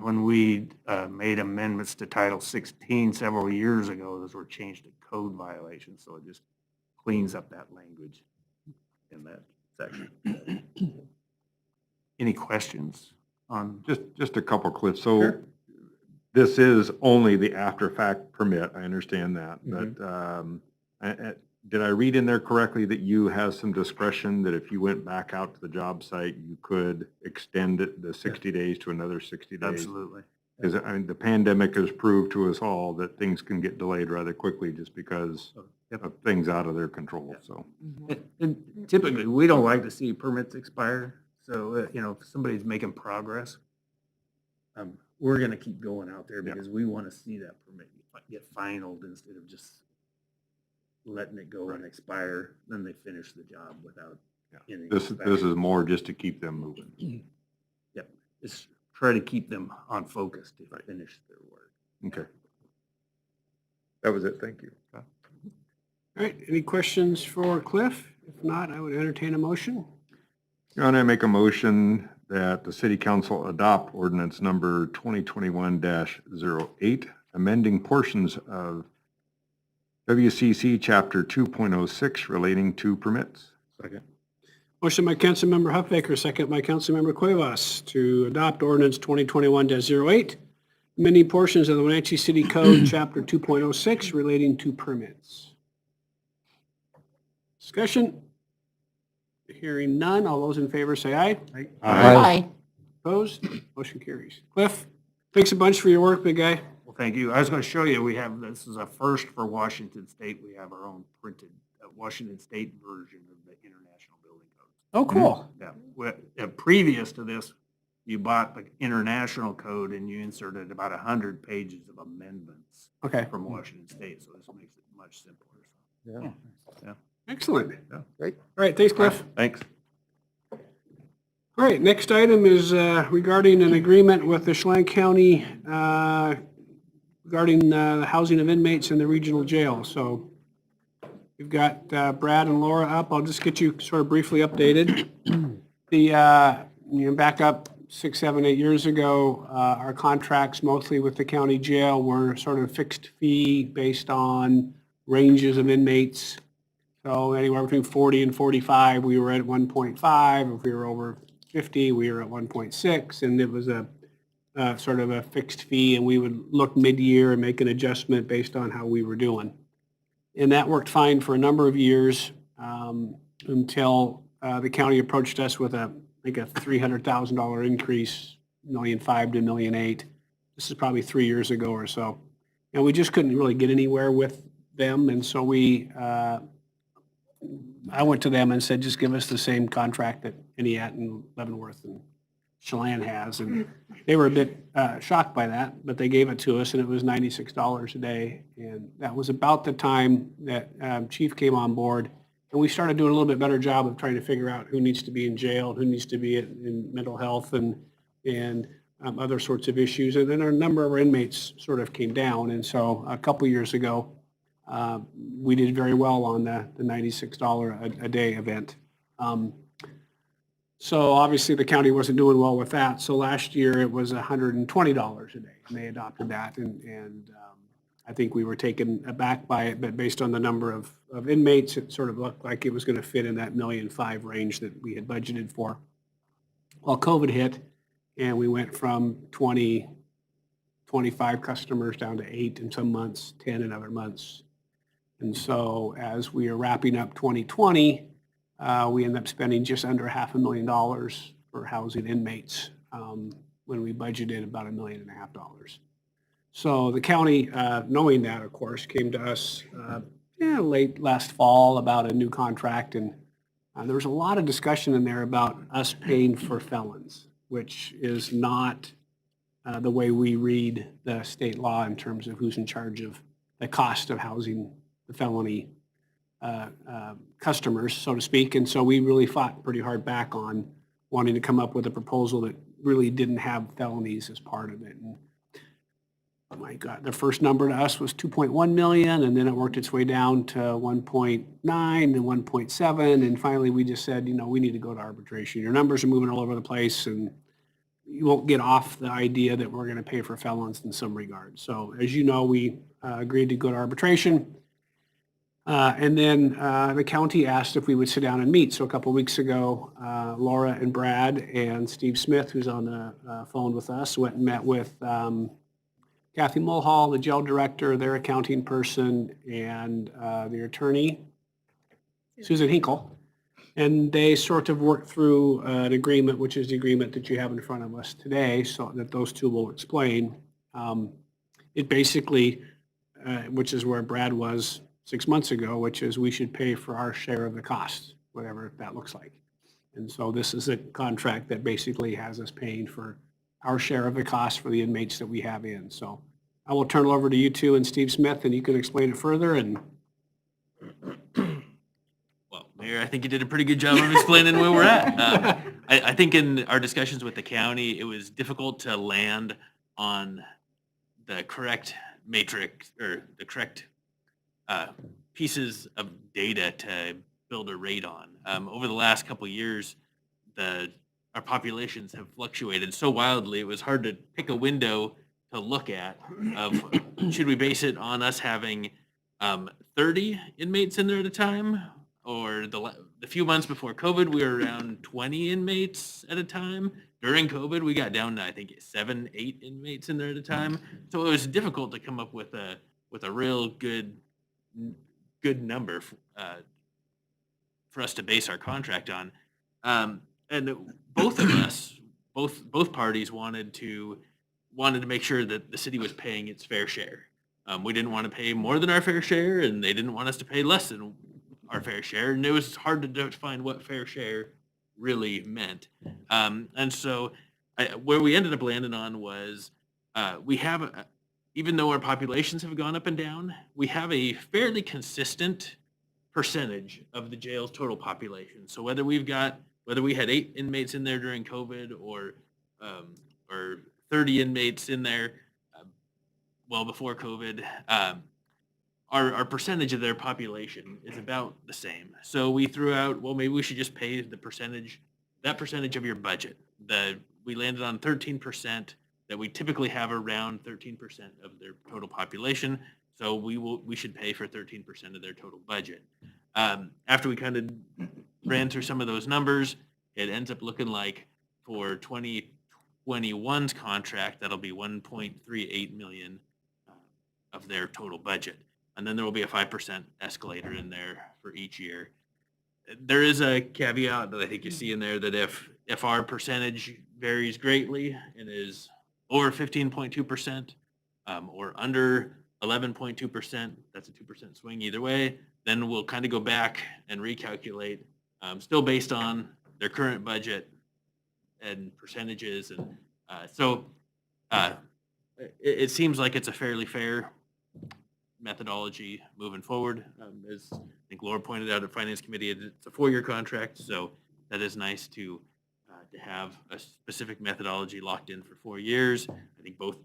When we made amendments to Title 16 several years ago, those were changed to code violations, so it just cleans up that language in that section. Any questions on? Just a couple, Cliff. So this is only the after-fact permit, I understand that, but did I read in there correctly that you have some discretion that if you went back out to the job site, you could extend it the 60 days to another 60 days? Absolutely. Because, I mean, the pandemic has proved to us all that things can get delayed rather quickly just because of things out of their control, so. And typically, we don't like to see permits expire, so, if somebody's making progress, we're gonna keep going out there because we want to see that permit get finalized instead of just letting it go and expire, then they finish the job without any. This is more just to keep them moving. Yep, just try to keep them on focus to finish their work. Okay. That was it, thank you. All right, any questions for Cliff? If not, I would entertain a motion. Your Honor, I make a motion that the city council adopt ordinance number 2021-08, amending portions of WCC Chapter 2.06 relating to permits. Second. Motion by Councilmember Huffaker, second by Councilmember Cuevas to adopt ordinance 2021-08, amending portions of the Wenatchee City Code, Chapter 2.06 relating to permits. Discussion? Hearing none, all those in favor say aye. Aye. Opposed? Motion carries. Cliff, thanks a bunch for your work, big guy. Well, thank you. I was going to show you, this is a first for Washington State. We have our own printed Washington State version of the International Building Code. Oh, cool. Yeah, previous to this, you bought the International Code and you inserted about 100 pages of amendments Okay, from Washington State, so this makes it much simpler. Yeah. excellent. Yeah. Great. All right, thanks, Cliff. Thanks. All right, next item is regarding an agreement with the Chelan County regarding the housing of inmates in the regional jail. So we've got Brad and Laura up. I'll just get you sort of briefly updated. Back up 6, 7, 8 years ago, our contracts mostly with the county jail were sort of fixed fee based on ranges of inmates. So anywhere between 40 and 45, we were at 1.5. If we were over 50, we were at 1.6, and it was a sort of a fixed fee, and we would look mid-year and make an adjustment based on how we were doing. And that worked fine for a number of years until the county approached us with a $300,000 increase, $1.5 to $1.8 million. This is probably 3 years ago or so. And we just couldn't really get anywhere with them, and so I went to them and said, just give us the same contract that Entiat and Leavenworth and Chelan has. And they were a bit shocked by that, but they gave it to us, and it was $96 a day. And that was about the time that Chief came on board, and we started doing a little bit better job of trying to figure out who needs to be in jail, who needs to be in mental health and other sorts of issues. And then our number of our inmates sort of came down. And so a couple years ago, we did very well on the $96 a day event. So obviously the county wasn't doing well with that. So last year it was $120 a day, and they adopted that. And I think we were taken aback by it, but based on the number of inmates, it sort of looked like it was going to fit in that $1.5 million range that we had budgeted for. Well, COVID hit, and we went from 20, 25 customers down to 8 in some months, 10 in other months. And so as we are wrapping up 2020, we ended up spending just under $500,000 for housing inmates when we budgeted about $1.5 million. So the county, knowing that, of course, came to us late last fall about a new contract. And there was a lot of discussion in there about us paying for felons, which is not the way we read the state law in terms of who's in charge of the cost of housing the felony customers, so to speak. And so we really fought pretty hard back on wanting to come up with a proposal that really didn't have felonies as part of it. And oh my God, the first number to us was 2.1 million, and then it worked its way down to 1.9 and 1.7. And finally we just said, we need to go to arbitration. Your numbers are moving all over the place, and you won't get off the idea that we're going to pay for felons in some regard. So as you know, we agreed to go to arbitration. And then the county asked if we would sit down and meet. So a couple of weeks ago, Laura and Brad and Steve Smith, who's on the phone with us, went and met with Kathy Mulhall, the jail director, their accounting person, and the attorney, Susan Hinkle. And they sort of worked through an agreement, which is the agreement that you have in front of us today, so that those two will explain. It basically, which is where Brad was 6 months ago, which is we should pay for our share of the cost, whatever that looks like. And so this is a contract that basically has us paying for our share of the cost for the inmates that we have in. So I will turn it over to you two and Steve Smith, and you can explain it further. And Well, Mayor, I think you did a pretty good job of explaining where we're at. I think in our discussions with the county, it was difficult to land on the correct matrix or the correct pieces of data to build a rate on. Over the last couple of years, our populations have fluctuated so wildly, it was hard to pick a window to look at of should we base it on us having 30 inmates in there at a time? Or the few months before COVID, we were around 20 inmates at a time. During COVID, we got down to, I think, 7, 8 inmates in there at a time. So it was difficult to come up with a real good number for us to base our contract on. And both of us, both parties wanted to make sure that the city was paying its fair share. We didn't want to pay more than our fair share, and they didn't want us to pay less than our fair share. And it was hard to define what fair share really meant. And so where we ended up landing on was we have, even though our populations have gone up and down, we have a fairly consistent percentage of the jail's total population. So whether we had 8 inmates in there during COVID or 30 inmates in there well before COVID, our percentage of their population is about the same. So we threw out, well, maybe we should just pay that percentage of your budget. We landed on 13%, that we typically have around 13% of their total population. So we should pay for 13% of their total budget. After we kind of ran through some of those numbers, it ends up looking like for 2021's contract, that'll be 1.38 million of their total budget. And then there will be a 5% escalator in there for each year. There is a caveat that I think you see in there that if our percentage varies greatly and is over 15.2% or under 11.2%, that's a 2% swing either way, then we'll kind of go back and recalculate, still based on their current budget and percentages. And so it seems like it's a fairly fair methodology moving forward. As I think Laura pointed out at Finance Committee, it's a 4-year contract, so that is nice to have a specific methodology locked in for 4 years. I think both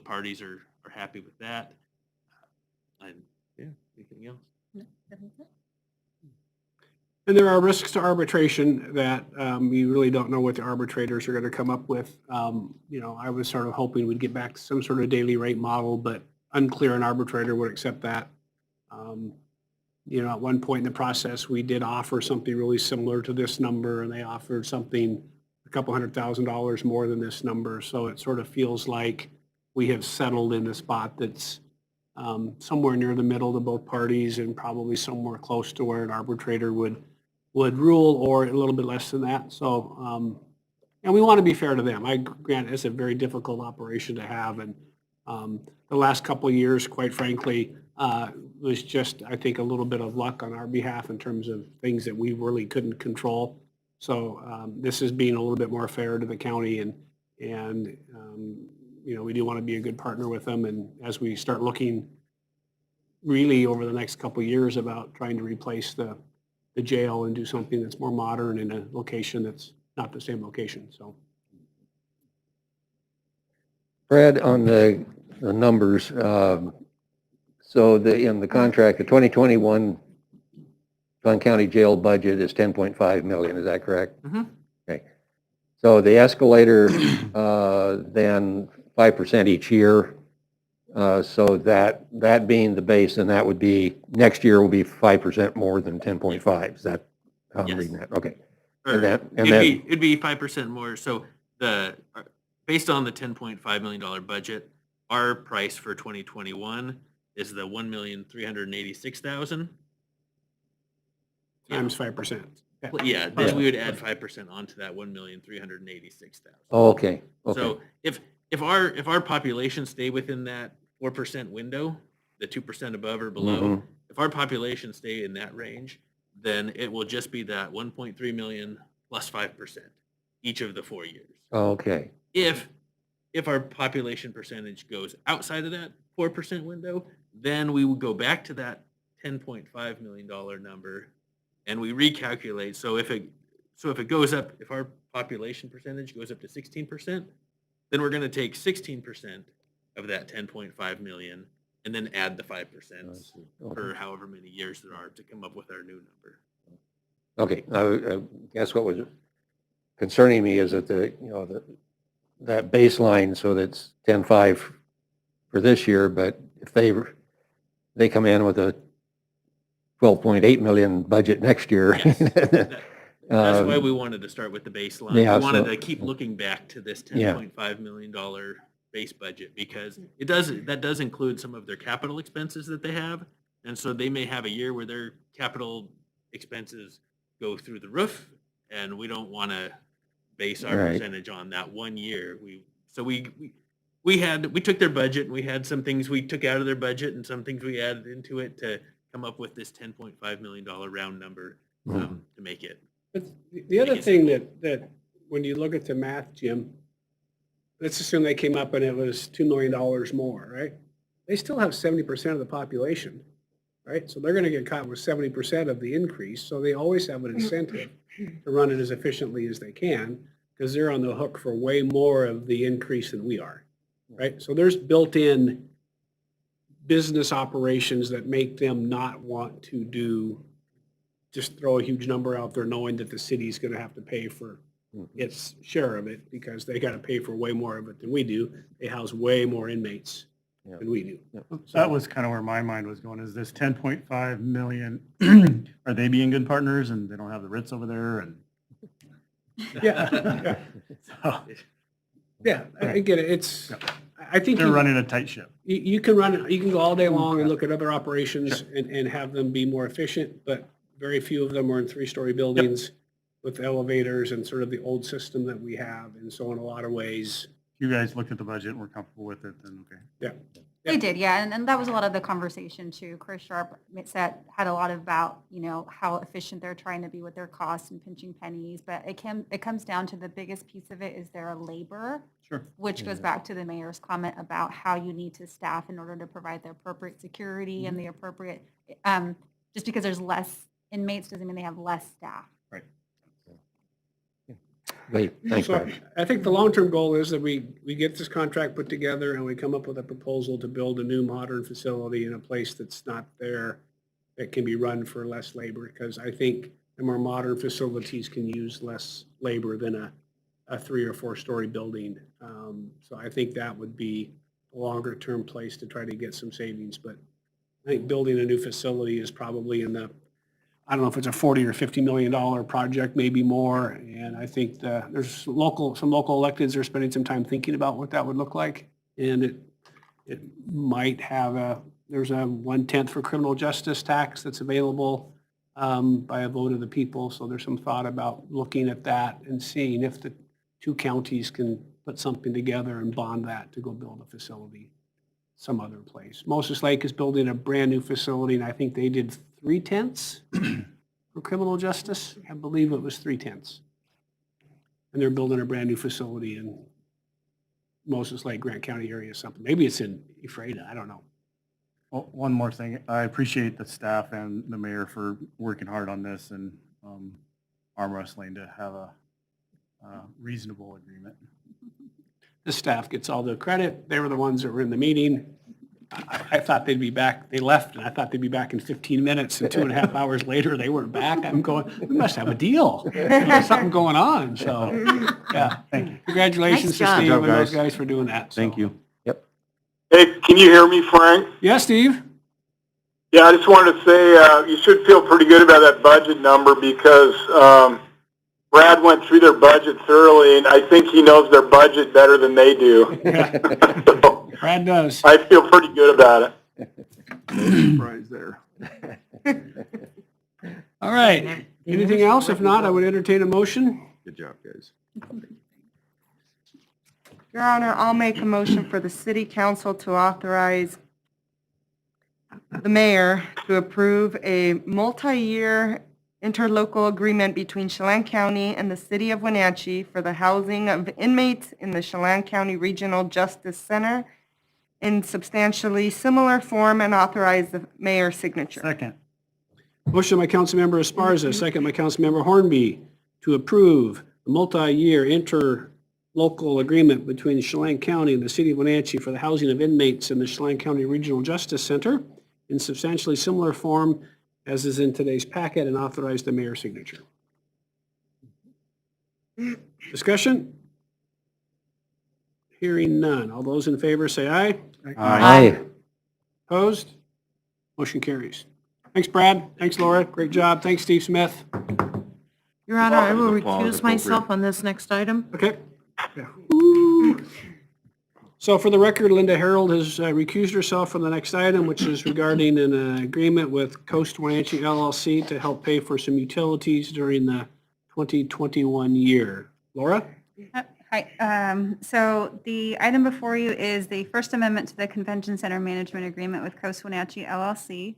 parties are happy with that. And yeah, anything else? And there are risks to arbitration that you really don't know what the arbitrators are going to come up with. I was sort of hoping we'd get back to some sort of daily rate model, but unclear an arbitrator would accept that. At one point in the process, we did offer something really similar to this number, and they offered something a couple $100,000 more than this number. So it sort of feels like we have settled in a spot that's somewhere near the middle to both parties, and probably somewhere close to where an arbitrator would rule, or a little bit less than that. So, and we want to be fair to them. I grant it's a very difficult operation to have, and the last couple of years, quite frankly, was just, I think, a little bit of luck on our behalf in terms of things that we really couldn't control. So this is being a little bit more fair to the county, and we do want to be a good partner with them. And as we start looking really over the next couple of years about trying to replace the jail and do something that's more modern in a location that's not the same location. So, Brad, on the numbers, so in the contract, the 2021 Fun County Jail budget is 10.5 million, is that correct? Mm-hmm. Okay. So the escalator, then 5% each year. So that being the base, then that would be, next year will be 5% more than 10.5. Is that how I'm Yes. reading that? Okay. Or it'd be 5% more. So based on the $10.5 million budget, Our price for 2021 is the 1,386,000. Times 5%. Yeah, then we would add 5% onto that 1,386,000. Oh, okay, okay. So if our population stay within that 4% window, the 2% above or below, Mhm. if our population stay in that range, then it will just be that 1.3 million plus 5% each of the 4 years. Okay, If our population percentage goes outside of that 4% window, then we would go back to that $10.5 million number and we recalculate. So if it goes up, if our population percentage goes up to 16%, then we're going to take 16% of that 10.5 million and then add the 5% for however many years there are to come up with our new number. okay. I guess what was concerning me is that that baseline, so that's 10.5 for this year, but if they come in with a 12.8 million budget next year. That's why we wanted to start with the baseline. Yeah, We wanted so- to keep looking back to this Yeah. $10.5 million base budget because that does include some of their capital expenses that they have. And so they may have a year where their capital expenses go through the roof and we don't want to base our Right. percentage on that 1 year. We took their budget and we had some things we took out of their budget and some things we added into it to come up with this $10.5 million round number to make it. But the other thing that when you look at the math, Jim, let's assume they came up and it was $2 million more, right? They still have 70% of the population, right? So they're going to get caught with 70% of the increase. So they always have an incentive to run it as efficiently as they can because they're on the hook for way more of the increase than we are, right? So there's built-in business operations that make them not want to just throw a huge number out there knowing that the city's going to have to pay for its share of it because they got to pay for way more of it than we do. They house way more inmates than we do. That was kind of where my mind was going, is this 10.5 million, are they being good partners and they don't have the Ritz over there and? Yeah. So, Yeah, I get it. I think they're running a tight ship. you can go all day long and look at other operations and have them be more efficient, but very few of them are in 3-story buildings with elevators and sort of the old system that we have. And so in a lot of ways. You guys looked at the budget and were comfortable with it, then okay. Yeah. We did, yeah, and that was a lot of the conversation too. Chris Sharp had a lot about, how efficient they're trying to be with their costs and pinching pennies, but it comes down to the biggest piece of it is their labor. Sure. Which goes back to the mayor's comment about how you need to staff in order to provide the appropriate security and the appropriate, just because there's less inmates doesn't mean they have less staff. Right. Great, thanks, So Brad. I think the long-term goal is that we get this contract put together and we come up with a proposal to build a new modern facility in a place that's not there, that can be run for less labor, because I think the more modern facilities can use less labor than a 3 or 4-story building. So I think that would be a longer-term place to try to get some savings, but I think building a new facility is probably in the, I don't know if it's a $40 or $50 million project, maybe more. And I think there's some local electeds are spending some time thinking about what that would look like. And it might have there's a 1/10 for criminal justice tax that's available by a vote of the people. So there's some thought about looking at that and seeing if the 2 counties can put something together and bond that to go build a facility some other place. Moses Lake is building a brand new facility, and I think they did 3/10 for criminal justice. I believe it was 3/10. And they're building a brand new facility in Moses Lake, Grant County area or something. Maybe it's in Ephrata, I don't know. Well, one more thing, I appreciate the staff and the mayor for working hard on this and arm wrestling to have a reasonable agreement. The staff gets all the credit. They were the ones that were in the meeting. I thought they'd be back. They left, and I thought they'd be back in 15 minutes, and 2.5 hours later, they weren't back. I'm going, we must have a deal. There's something going on, so, yeah. Thank you. Congratulations to Nice job. Steve and Good job, those guys. guys for doing that. so. Thank you. Hey, can you hear me, Frank? Yeah, Steve? Yeah, I just wanted to say you should feel pretty good about that budget number because Brad went through their budget thoroughly, and I think he knows their budget better than they do. Yeah. So, Brad does. I feel pretty good about it. No surprise there. All right. Anything else? If not, I would entertain a motion. Good job, guys. Your Honor, I'll make a motion for the city council to authorize the mayor to approve a multi-year interlocal agreement between Chelan County and the city of Wenatchee for the housing of inmates in the Chelan County Regional Justice Center in substantially similar form and authorize the mayor's signature. Second. Motion by Councilmember Esparza, second by Councilmember Hornby to approve the multi-year interlocal agreement between Chelan County and the city of Wenatchee for the housing of inmates in the Chelan County Regional Justice Center in substantially similar form as is in today's packet and authorize the mayor's signature. Discussion? Hearing none. All those in favor say aye. Aye. Opposed? Motion carries. Thanks, Brad. Thanks, Laura. Great job. Thanks, Steve Smith. Your Honor, I will Applause recuse myself on this next item. Okay. So for the record, Linda Harold has recused herself from the next item, which is regarding an agreement with Coast Wenatchee LLC to help pay for some utilities during the 2021 year. Laura? Hi, so the item before you is the First Amendment to the Convention Center Management Agreement with Coast Wenatchee LLC.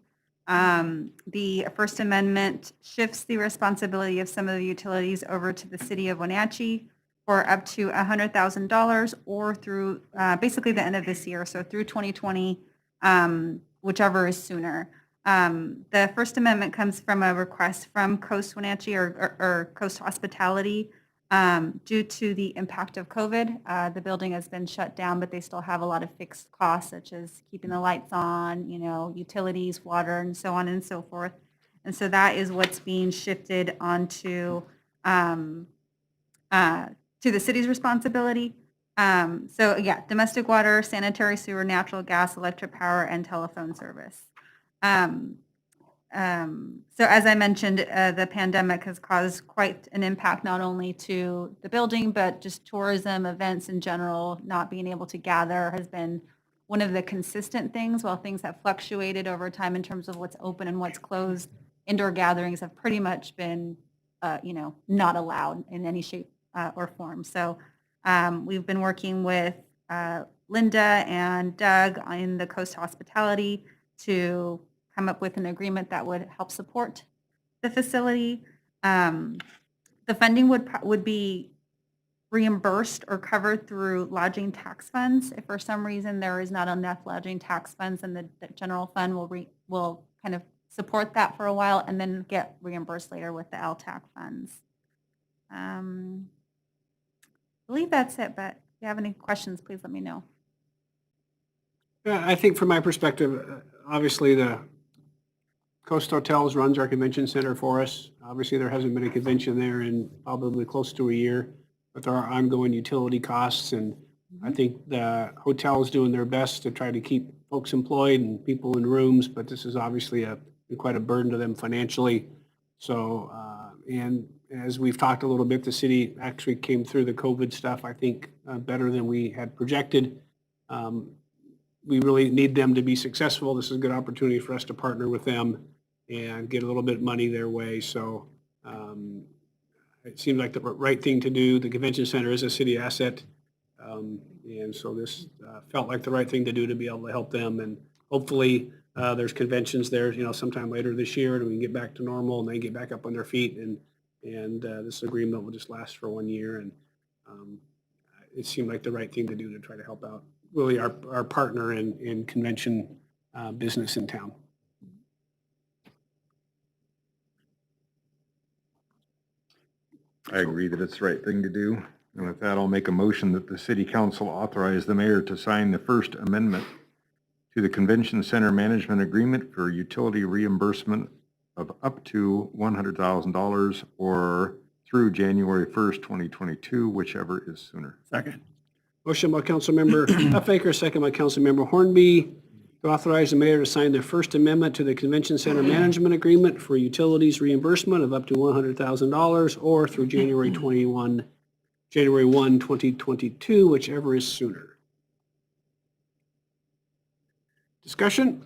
The First Amendment shifts the responsibility of some of the utilities over to the city of Wenatchee for up to $100,000 or through basically the end of this year, so through 2020, whichever is sooner. The First Amendment comes from a request from Coast Wenatchee or Coast Hospitality. Due to the impact of COVID, the building has been shut down, but they still have a lot of fixed costs, such as keeping the lights on, utilities, water, and so on and so forth. And so that is what's being shifted onto to the city's responsibility. So yeah, domestic water, sanitary sewer, natural gas, electric power, and telephone service. So as I mentioned, the pandemic has caused quite an impact not only to the building, but just tourism, events in general, not being able to gather has been one of the consistent things. While things have fluctuated over time in terms of what's open and what's closed, indoor gatherings have pretty much been, not allowed in any shape or form. So we've been working with Linda and Doug in the Coast Hospitality to come up with an agreement that would help support the facility. The funding would be reimbursed or covered through lodging tax funds. If for some reason there is not enough lodging tax funds, and the general fund will kind of support that for a while and then get reimbursed later with the LTAC funds. I believe that's it, but if you have any questions, please let me know. Yeah, I think from my perspective, obviously the Coast Hotels runs our convention center for us. Obviously, there hasn't been a convention there in probably close to a year, but there are ongoing utility costs, and I think the hotel is doing their best to try to keep folks employed and people in rooms, but this is obviously quite a burden to them financially. So, and as we've talked a little bit, the city actually came through the COVID stuff, I think, better than we had projected. We really need them to be successful. This is a good opportunity for us to partner with them and get a little bit of money their way. So it seemed like the right thing to do. The convention center is a city asset. And so this felt like the right thing to do to be able to help them. And hopefully there's conventions there, sometime later this year, and we can get back to normal and they get back up on their feet. And this agreement will just last for 1 year. And it seemed like the right thing to do to try to help out really our partner in convention business in town. I agree that it's the right thing to do. And with that, I'll make a motion that the city council authorize the mayor to sign the First Amendment to the Convention Center Management Agreement for utility reimbursement of up to $100,000 or through January 1st, 2022, whichever is sooner. Second. Motion by Councilmember Huffaker, second by Councilmember Hornby, to authorize the mayor to sign the First Amendment to the Convention Center Management Agreement for utilities reimbursement of up to $100,000 or through January 1, 2022, whichever is sooner. Discussion?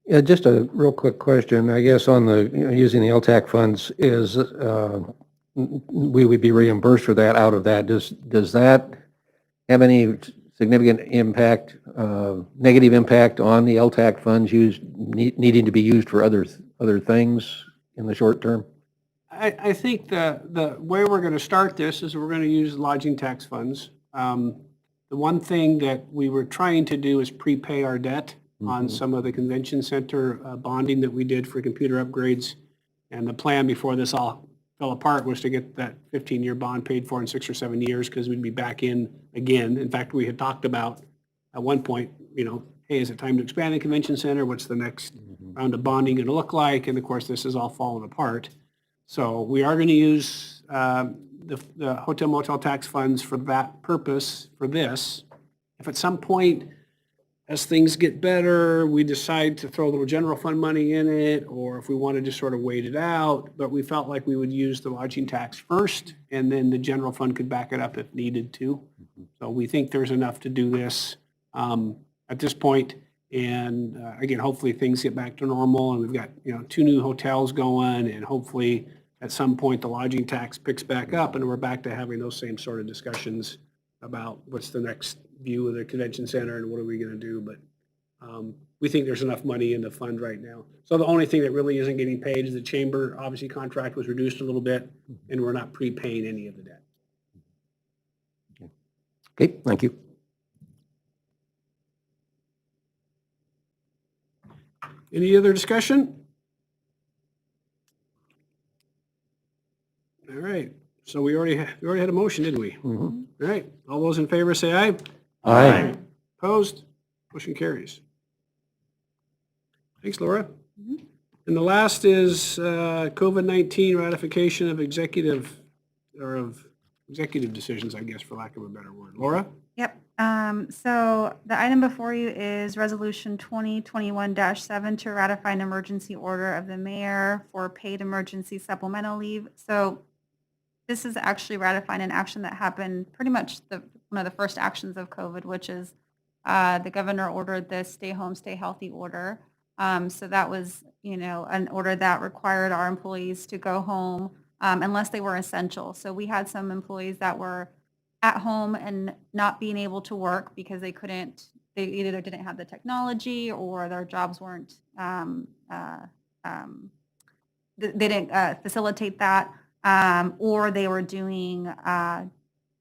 Yeah, just a real quick question, I guess, on the, using the LTAC funds is, we would be reimbursed for that out of that. Does that have any significant impact, negative impact on the LTAC funds needing to be used for other things in the short term? I think the way we're going to start this is we're going to use lodging tax funds. The one thing that we were trying to do is prepay our debt on some of the convention center bonding that we did for computer upgrades. And the plan before this all fell apart was to get that 15-year bond paid for in 6 or 7 years because we'd be back in again. In fact, we had talked about at one point, hey, is it time to expand the convention center? What's the next round of bonding going to look like? And of course, this is all fallen apart. So we are going to use the hotel motel tax funds for that purpose for this. If at some point, as things get better, we decide to throw a little general fund money in it, or if we want to just sort of wait it out, but we felt like we would use the lodging tax first, and then the general fund could back it up if needed to. So we think there's enough to do this at this point. And again, hopefully things get back to normal, and we've got 2 new hotels going, and hopefully at some point the lodging tax picks back up, and we're back to having those same sort of discussions about what's the next view of the convention center and what are we going to do. But we think there's enough money in the fund right now. So the only thing that really isn't getting paid is the chamber. Obviously, contract was reduced a little bit, and we're not prepaying any of the debt. Okay, thank you. Any other discussion? All right. So we already had a motion, didn't we? All right. All those in favor say aye. Aye. Opposed? Motion carries. Thanks, Laura. And the last is COVID-19 ratification of executive decisions, I guess, for lack of a better word. Laura? Yep. So the item before you is Resolution 2021-7 to ratify an emergency order of the mayor for paid emergency supplemental leave. So this is actually ratifying an action that happened pretty much one of the first actions of COVID, which is the governor ordered the stay home, stay healthy order. So that was, an order that required our employees to go home unless they were essential. So we had some employees that were at home and not being able to work because they either didn't have the technology or their jobs weren't, they didn't facilitate that, or they were doing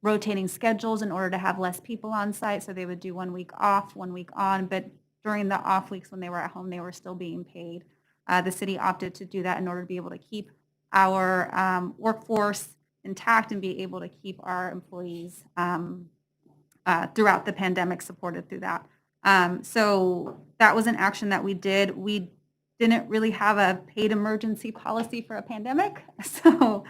rotating schedules in order to have less people on site. So they would do 1 week off, 1 week on, but during the off weeks when they were at home, they were still being paid. The city opted to do that in order to be able to keep our workforce intact and be able to keep our employees throughout the pandemic supported through that. So that was an action that we did. We didn't really have a paid emergency policy for a pandemic. So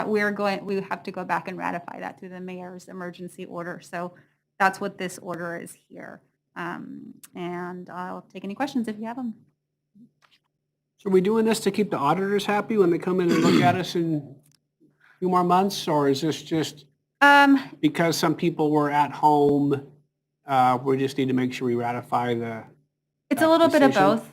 we have to go back and ratify that through the mayor's emergency order. So that's what this order is here. And I'll take any questions if you have them. So are we doing this to keep the auditors happy when they come in and look at us in a few more months? Or is this just because some people were at home, we just need to make sure we ratify the It's a little bit of decision? both.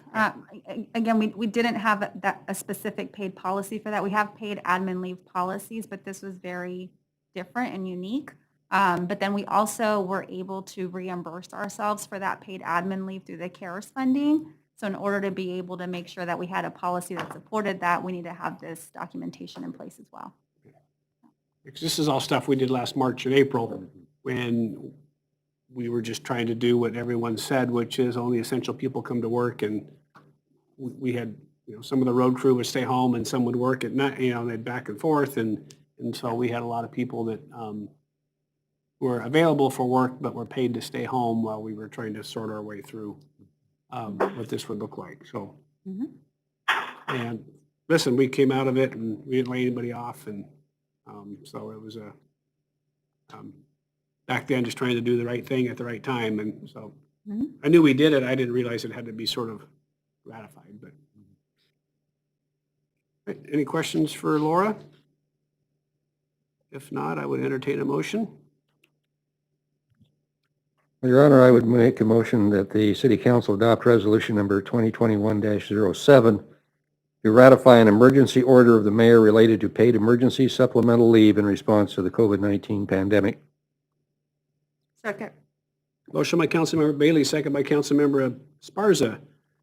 Again, we didn't have a specific paid policy for that. We have paid admin leave policies, but this was very different and unique. But then we also were able to reimburse ourselves for that paid admin leave through the CARES funding. So in order to be able to make sure that we had a policy that supported that, we need to have this documentation in place as well. Because this is all stuff we did last March and April when we were just trying to do what everyone said, which is only essential people come to work. And we had, some of the road crew would stay home and some would work at night, they'd back and forth. And so we had a lot of people that were available for work, but were paid to stay home while we were trying to sort our way through what this would look like. So, and listen, we came out of it and we didn't lay anybody off. And so it was back then just trying to do the right thing at the right time. And so I knew we did it. I didn't realize it had to be sort of ratified. But right, any questions for Laura? If not, I would entertain a motion. Your Honor, I would make a motion that the City Council adopt resolution number 2021-07 to ratify an emergency order of the mayor related to paid emergency supplemental leave in response to the COVID-19 pandemic. Second. Motion by Councilmember Bailey, second by Councilmember Esparza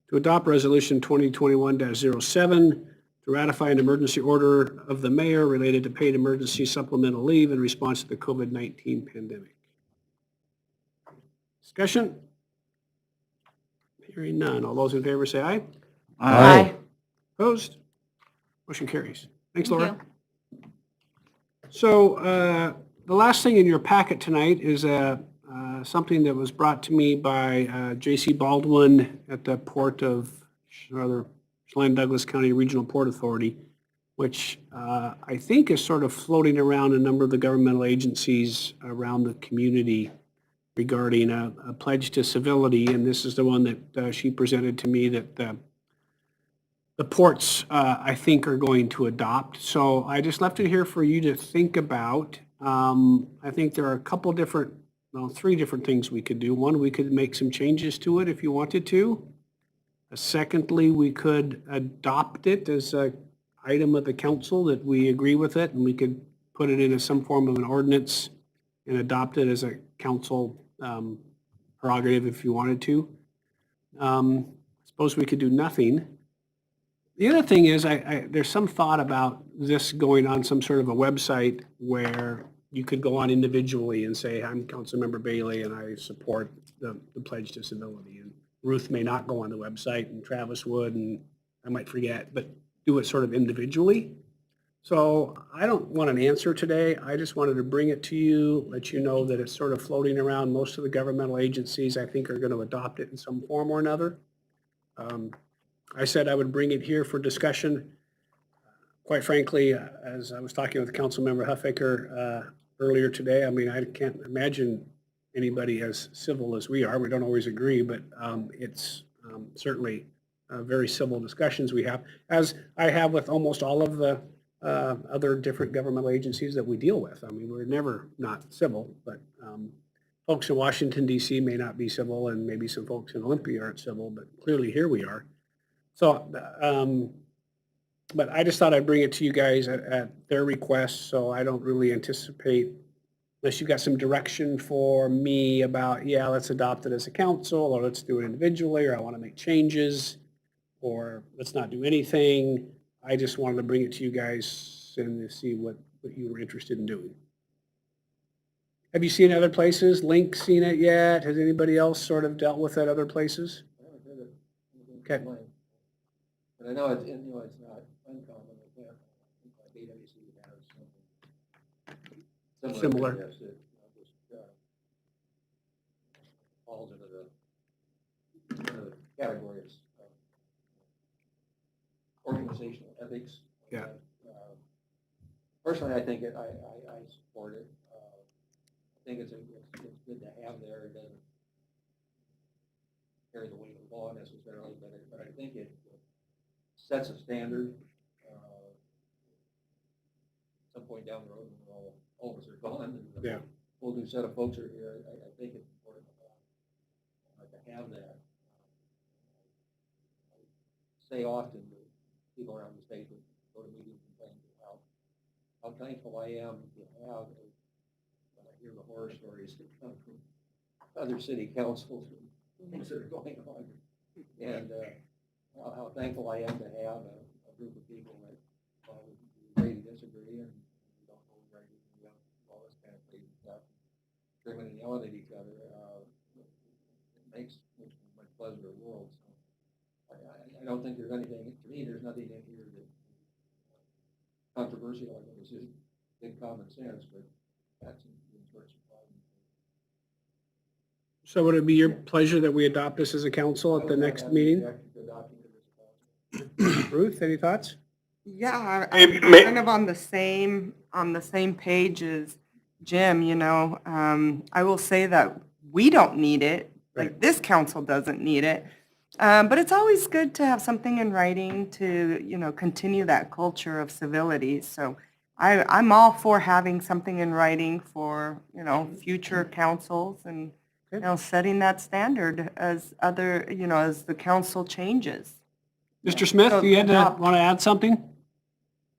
to adopt Resolution 2021-07 to ratify an emergency order of the mayor related to paid emergency supplemental leave in response to the COVID-19 pandemic. Discussion? Hearing none. All those in favor say aye. Aye. Opposed? Motion carries. Thanks, Thank Laura. So the last thing in your packet tonight is something that was brought to me by J.C. Baldwin at the port of, Chelan Douglas County Regional Port Authority, which I think is sort of floating around a number of the governmental agencies around the community regarding a pledge to civility. And this is the one that she presented to me that the ports, I think, are going to adopt. So I just left it here for you to think about. I think there are a couple different, three different things we could do. One, we could make some changes to it if you wanted to. Secondly, we could adopt it as an item of the council that we agree with it, and we could put it into some form of an ordinance and adopt it as a council prerogative if you wanted to. I suppose we could do nothing. The other thing is, there's some thought about this going on some sort of a website where you could go on individually and say, I'm Councilmember Bailey and I support the pledge to civility. And Ruth may not go on the website and Travis would, and I might forget, but do it sort of individually. So I don't want an answer today. I just wanted to bring it to you, let you know that it's sort of floating around. Most of the governmental agencies, I think, are going to adopt it in some form or another. I said I would bring it here for discussion. Quite frankly, as I was talking with Councilmember Huffaker earlier today, I mean, I can't imagine anybody as civil as we are. We don't always agree, but it's certainly very civil discussions we have, as I have with almost all of the other different governmental agencies that we deal with. I mean, we're never not civil, but folks in Washington, D.C. may not be civil, and maybe some folks in Olympia aren't civil, but clearly here we are. So, but I just thought I'd bring it to you guys at their request, so I don't really anticipate, unless you got some direction for me about, yeah, let's adopt it as a council, or let's do it individually, or I want to make changes, or let's not do anything. I just wanted to bring it to you guys and to see what you were interested in doing. Have you seen other places? Link seen it yet? Has anybody else sort of dealt with it other places? Okay. But I know it's, it's not uncommon. BWC has something Similar. to this. It just falls into the categories of organizational ethics. Yeah. Personally, I think I support it. I think it's good to have there. It doesn't carry the weight of the law necessarily, but I think it sets a standard. At some point down the road, when all of us are gone, and a whole new set of folks are here, I think it's important to have that. I say often to people around the state that go to meetings and things about how thankful I am to have, when I hear the horror stories that come from other city councils and things that are going on, and how thankful I am to have a group of people that agree to disagree and we don't hold right, we don't all this kind of crazy stuff, screaming and yelling at each other. It makes a much pleasanter world. So I don't think there's anything, to me, there's nothing in here that controversial. I think it's just big common sense, but that's in sorts of problems. So would it be your pleasure that we adopt this as a council at the next meeting? Ruth, any thoughts? Yeah, Hey, I'm kind of on the same page as Jim, you know. I will say that we don't need it, like this council doesn't need it. But it's always good to have something in writing to, you know, continue that culture of civility. So I'm all for having something in writing for, you know, future councils and Now, setting that standard as other, as the council changes. Mr. Smith, So you had to, adopt- want to add something?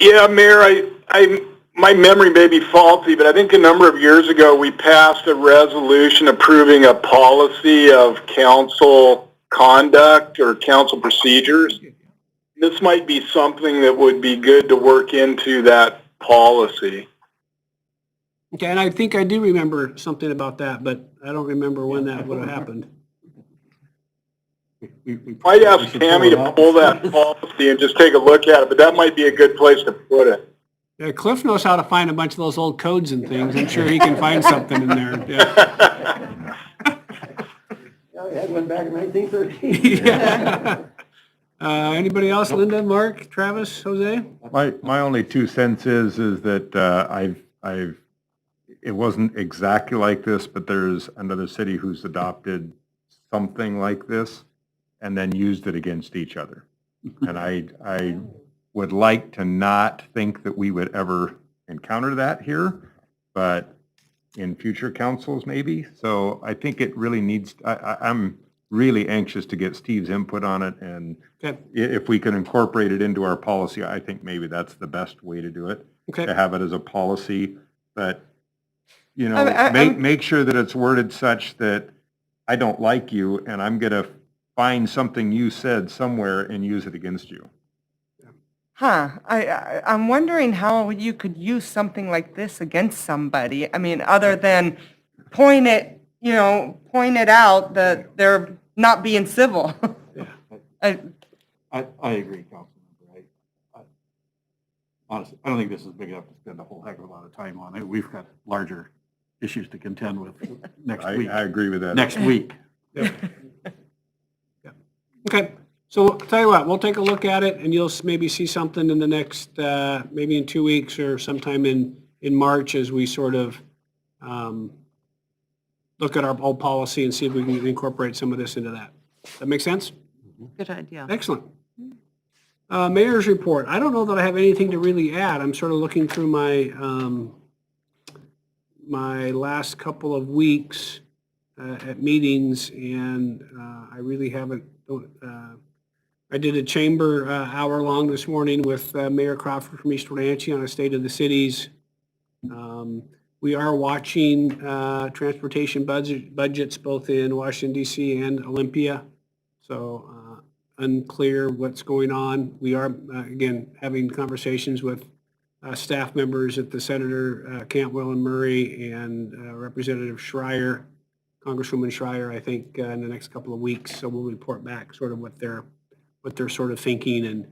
Yeah, Mayor, my memory may be faulty, but I think a number of years ago, we passed a resolution approving a policy of council conduct or council procedures. This might be something that would be good to work into that policy. Okay, and I think I do remember something about that, but I don't remember when that would have happened. Might ask Tammy to pull that policy and just take a look at it, but that might be a good place to put it. Yeah, Cliff knows how to find a bunch of those old codes and things. I'm sure he can find something in there. Yeah. I had one back in 1913. Yeah. Anybody else? Linda, Mark, Travis, Jose? My only 2 cents is that it wasn't exactly like this, but there's another city who's adopted something like this and then used it against each other. And I would like to not think that we would ever encounter that here, but in future councils maybe. So I think it really needs, I'm really anxious to get Steve's input on it, and Okay. if we can incorporate it into our policy, I think maybe that's the best way to do it. Okay. To have it as a policy, but, I'm- make sure that it's worded such that I don't like you and I'm gonna find something you said somewhere and use it against you. I'm wondering how you could use something like this against somebody. I mean, other than point it out that they're not being civil. I agree, Councilmember. Honestly, I don't think this is big enough to spend a whole heck of a lot of time on it. We've got larger issues to contend with next week. I agree with that. Next week. Okay, so I'll tell you what, we'll take a look at it and you'll maybe see something in the next, maybe in 2 weeks or sometime in March as we sort of look at our old policy and see if we can incorporate some of this into that. Does that make sense? Good idea. Excellent. Mayor's report. I don't know that I have anything to really add. I'm sort of looking through my, my last couple of weeks at meetings, and I really haven't, I did a chamber hour-long this morning with Mayor Crawford from East Wenatchee on a state of the cities. We are watching transportation budgets both in Washington DC and Olympia. So unclear what's going on. We are, again, having conversations with staff members at the Senator Cantwell and Murray and Representative Schreier, Congresswoman Schreier, I think, in the next couple of weeks. So we'll report back sort of what they're sort of thinking and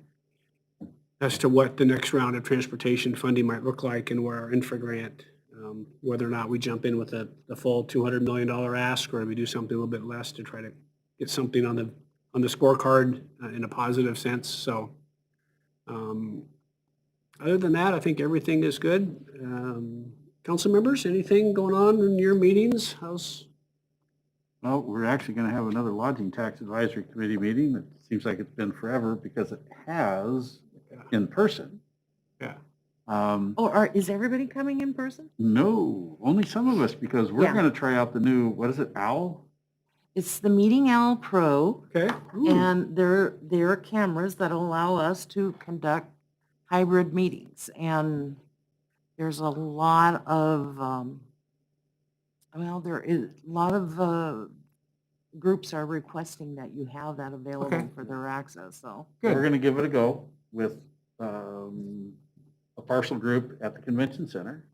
as to what the next round of transportation funding might look like and where our infra grant, whether or not we jump in with the full $200 million ask or we do something a little bit less to try to get something on the scorecard in a positive sense. So other than that, I think everything is good. Council members, anything going on in your meetings? Well, we're actually going to have another lodging tax advisory committee meeting. It seems like it's been forever because it has in person. Yeah. Is everybody coming in person? No, only some of us, because we're Yeah. going to try out the new, what is it, OWL? It's the Meeting Owl Pro, Okay. and there are cameras that allow us to conduct hybrid meetings. And there's a lot of, there is a lot of groups are requesting that you have that available Okay. for their access, so. We're going to give it a go with a parcel group at the convention center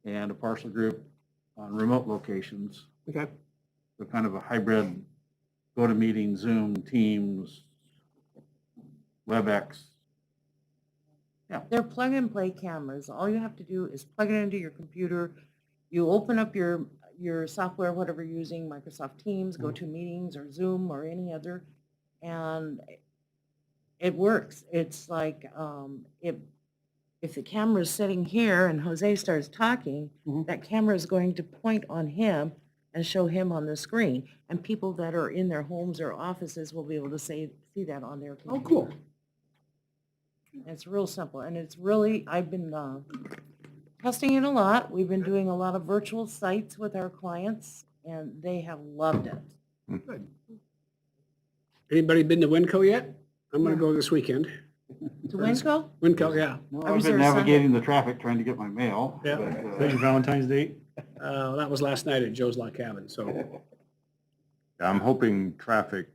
and a parcel group on remote locations. Okay. So kind of a hybrid, go to meeting, Zoom, Teams, WebEx. They're plug-and-play cameras. All you have to do is plug it into your computer. You open up your software, whatever you're using, Microsoft Teams, go to meetings or Zoom or any other, and it works. It's like if the camera is sitting here and Jose starts talking, that camera is going to point on him and show him on the screen. And people that are in their homes or offices will be able to see that on their computer. Oh, cool. It's real simple, and it's really, I've been testing it a lot. We've been doing a lot of virtual sites with our clients, and they have loved it. Anybody been to Winco yet? I'm gonna go this weekend. To Winco? Winco, yeah. No, I I've was been there Sunday. navigating the traffic trying to get my mail. Yeah. but, Is that your Valentine's date? That was last night at Joe's Log Cabin, so. I'm hoping traffic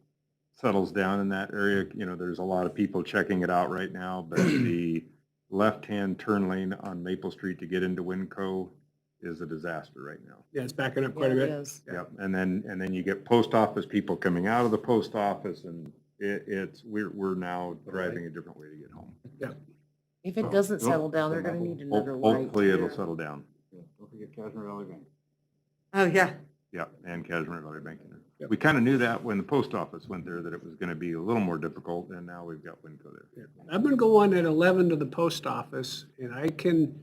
settles down in that area. You know, there's a lot of people checking it out right now, but the left-hand turn lane on Maple Street to get into Winco is a disaster right now. Yeah, it's backing up Yeah, quite a it bit. is. Yep, and then you get post office people coming out of the post office, and we're now driving a different way to get home. If it doesn't settle down, they're gonna need another light. Hopefully it'll settle down. Don't forget Cashmere Valley Bank. Oh, yeah. Yeah, and Cashmere Valley Bank. in there. Yep. We kind of knew that when the post office went there, that it was going to be a little more difficult, and now we've got Winco there. Yeah. I'm gonna go on at 11 to the post office, and I can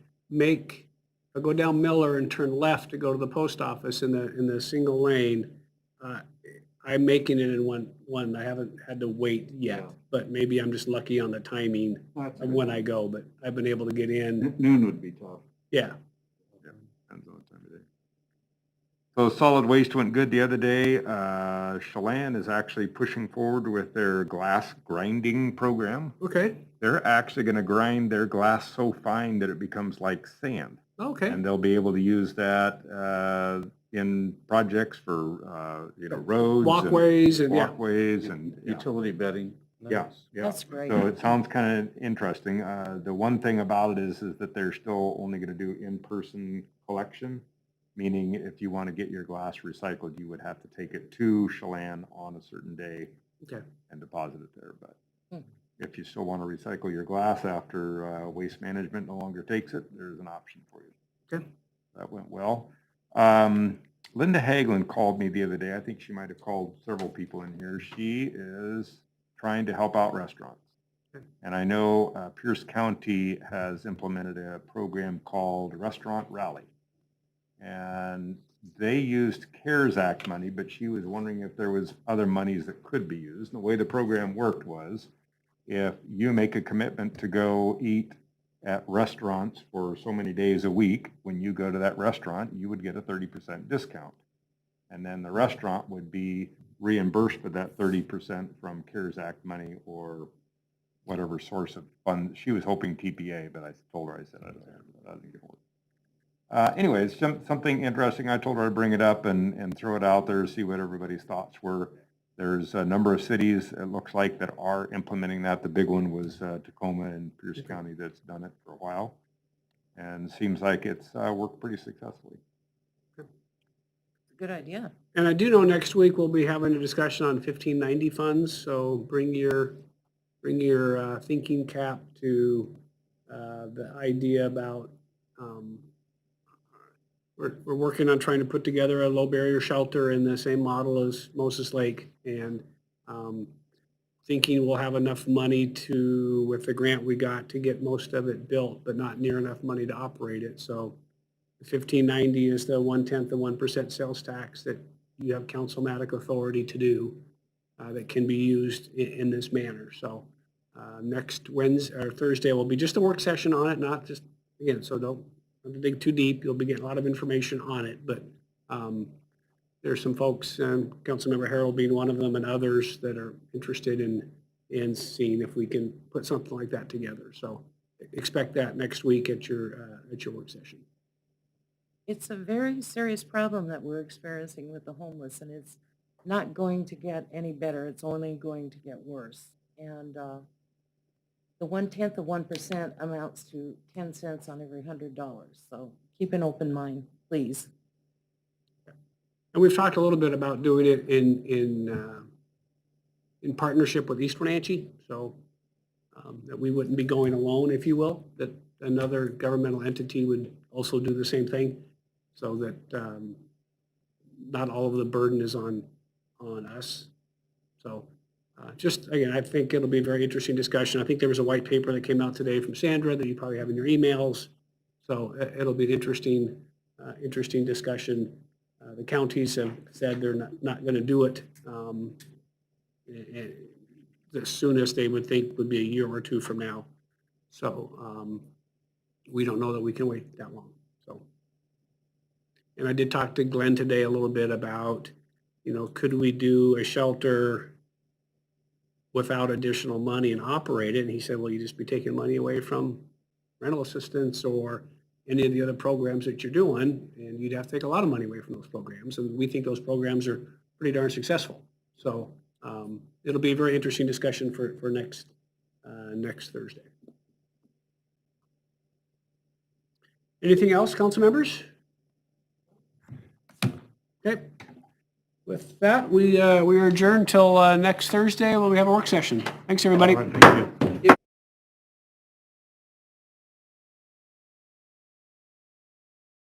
I'll go down Miller and turn left to go to the post office in the single lane. I'm making it in one. I haven't had to wait yet, Yeah. but maybe I'm just lucky on the timing That's of when I go, but I've been able to get in. Noon would be tough. Yeah, Depends on the time of day. So solid waste went good the other day. Chelan is actually pushing forward with their glass grinding program. okay, They're actually going to grind their glass so fine that it becomes like sand. okay. And they'll be able to use that in projects for, roads. and Walkways and, yeah. Walkways and, Utility bedding. yeah, yeah. That's great. So it sounds kind of interesting. The one thing about it is that they're still only going to do in-person collection, meaning if you want to get your glass recycled, you would have to take it to Chelan on a certain day Okay. and deposit it there. But Hmm. if you still want to recycle your glass after Waste Management no longer takes it, there's an option for you. Okay. That went well. Linda Haglund called me the other day. I think she might have called several people in here. She is trying to help out restaurants. And I know Pierce County has implemented a program called Restaurant Rally. And they used CARES Act money, but she was wondering if there was other monies that could be used. And the way the program worked was, if you make a commitment to go eat at restaurants for so many days a week, when you go to that restaurant, you would get a 30% discount. And then the restaurant would be reimbursed for that 30% from CARES Act money or whatever source of fund. She was hoping TPA, but I told her, I said, I don't know, that doesn't get work. Anyways, something interesting. I told her I'd bring it up and throw it out there, see what everybody's thoughts were. There's a number of cities, it looks like, that are implementing that. The big one was Tacoma and Pierce County that's done it for a while. And seems like it's worked pretty successfully. Good idea. And I do know next week we'll be having a discussion on 1590 funds, so bring your thinking cap to the idea about, we're working on trying to put together a low barrier shelter in the same model as Moses Lake, and thinking we'll have enough money to, with the grant we got, to get most of it built, but not near enough money to operate it. So 1590 is the 1/10 of 1% sales tax that you have councilmatic authority to do that can be used in this manner. So next Wednesday or Thursday will be just a work session on it, not just, again, so don't dig too deep. You'll be getting a lot of information on it, but there's some folks, Councilmember Harold being one of them, and others that are interested in seeing if we can put something like that together. So expect that next week at your work session. It's a very serious problem that we're experiencing with the homeless, and it's not going to get any better. It's only going to get worse. And the 1/10 of 1% amounts to 10 cents on every $100. So keep an open mind, please. And we've talked a little bit about doing it in partnership with East Wenatchee, so that we wouldn't be going alone, if you will, that another governmental entity would also do the same thing, so that not all of the burden is on us. So just, again, I think it'll be a very interesting discussion. I think there was a white paper that came out today from Sandra that you probably have in your emails. So it'll be an interesting discussion. The counties have said they're not going to do it. The soonest they would think would be a year or two from now. So we don't know that we can wait that long. So And I did talk to Glenn today a little bit about, could we do a shelter without additional money and operate it? And he said, well, you just be taking money away from rental assistance or any of the other programs that you're doing, and you'd have to take a lot of money away from those programs. And we think those programs are pretty darn successful. So it'll be a very interesting discussion for next Thursday. Anything else, council members? Okay. With that, we are adjourned till next Thursday when we have a work session. Thanks, everybody. All right, thank you.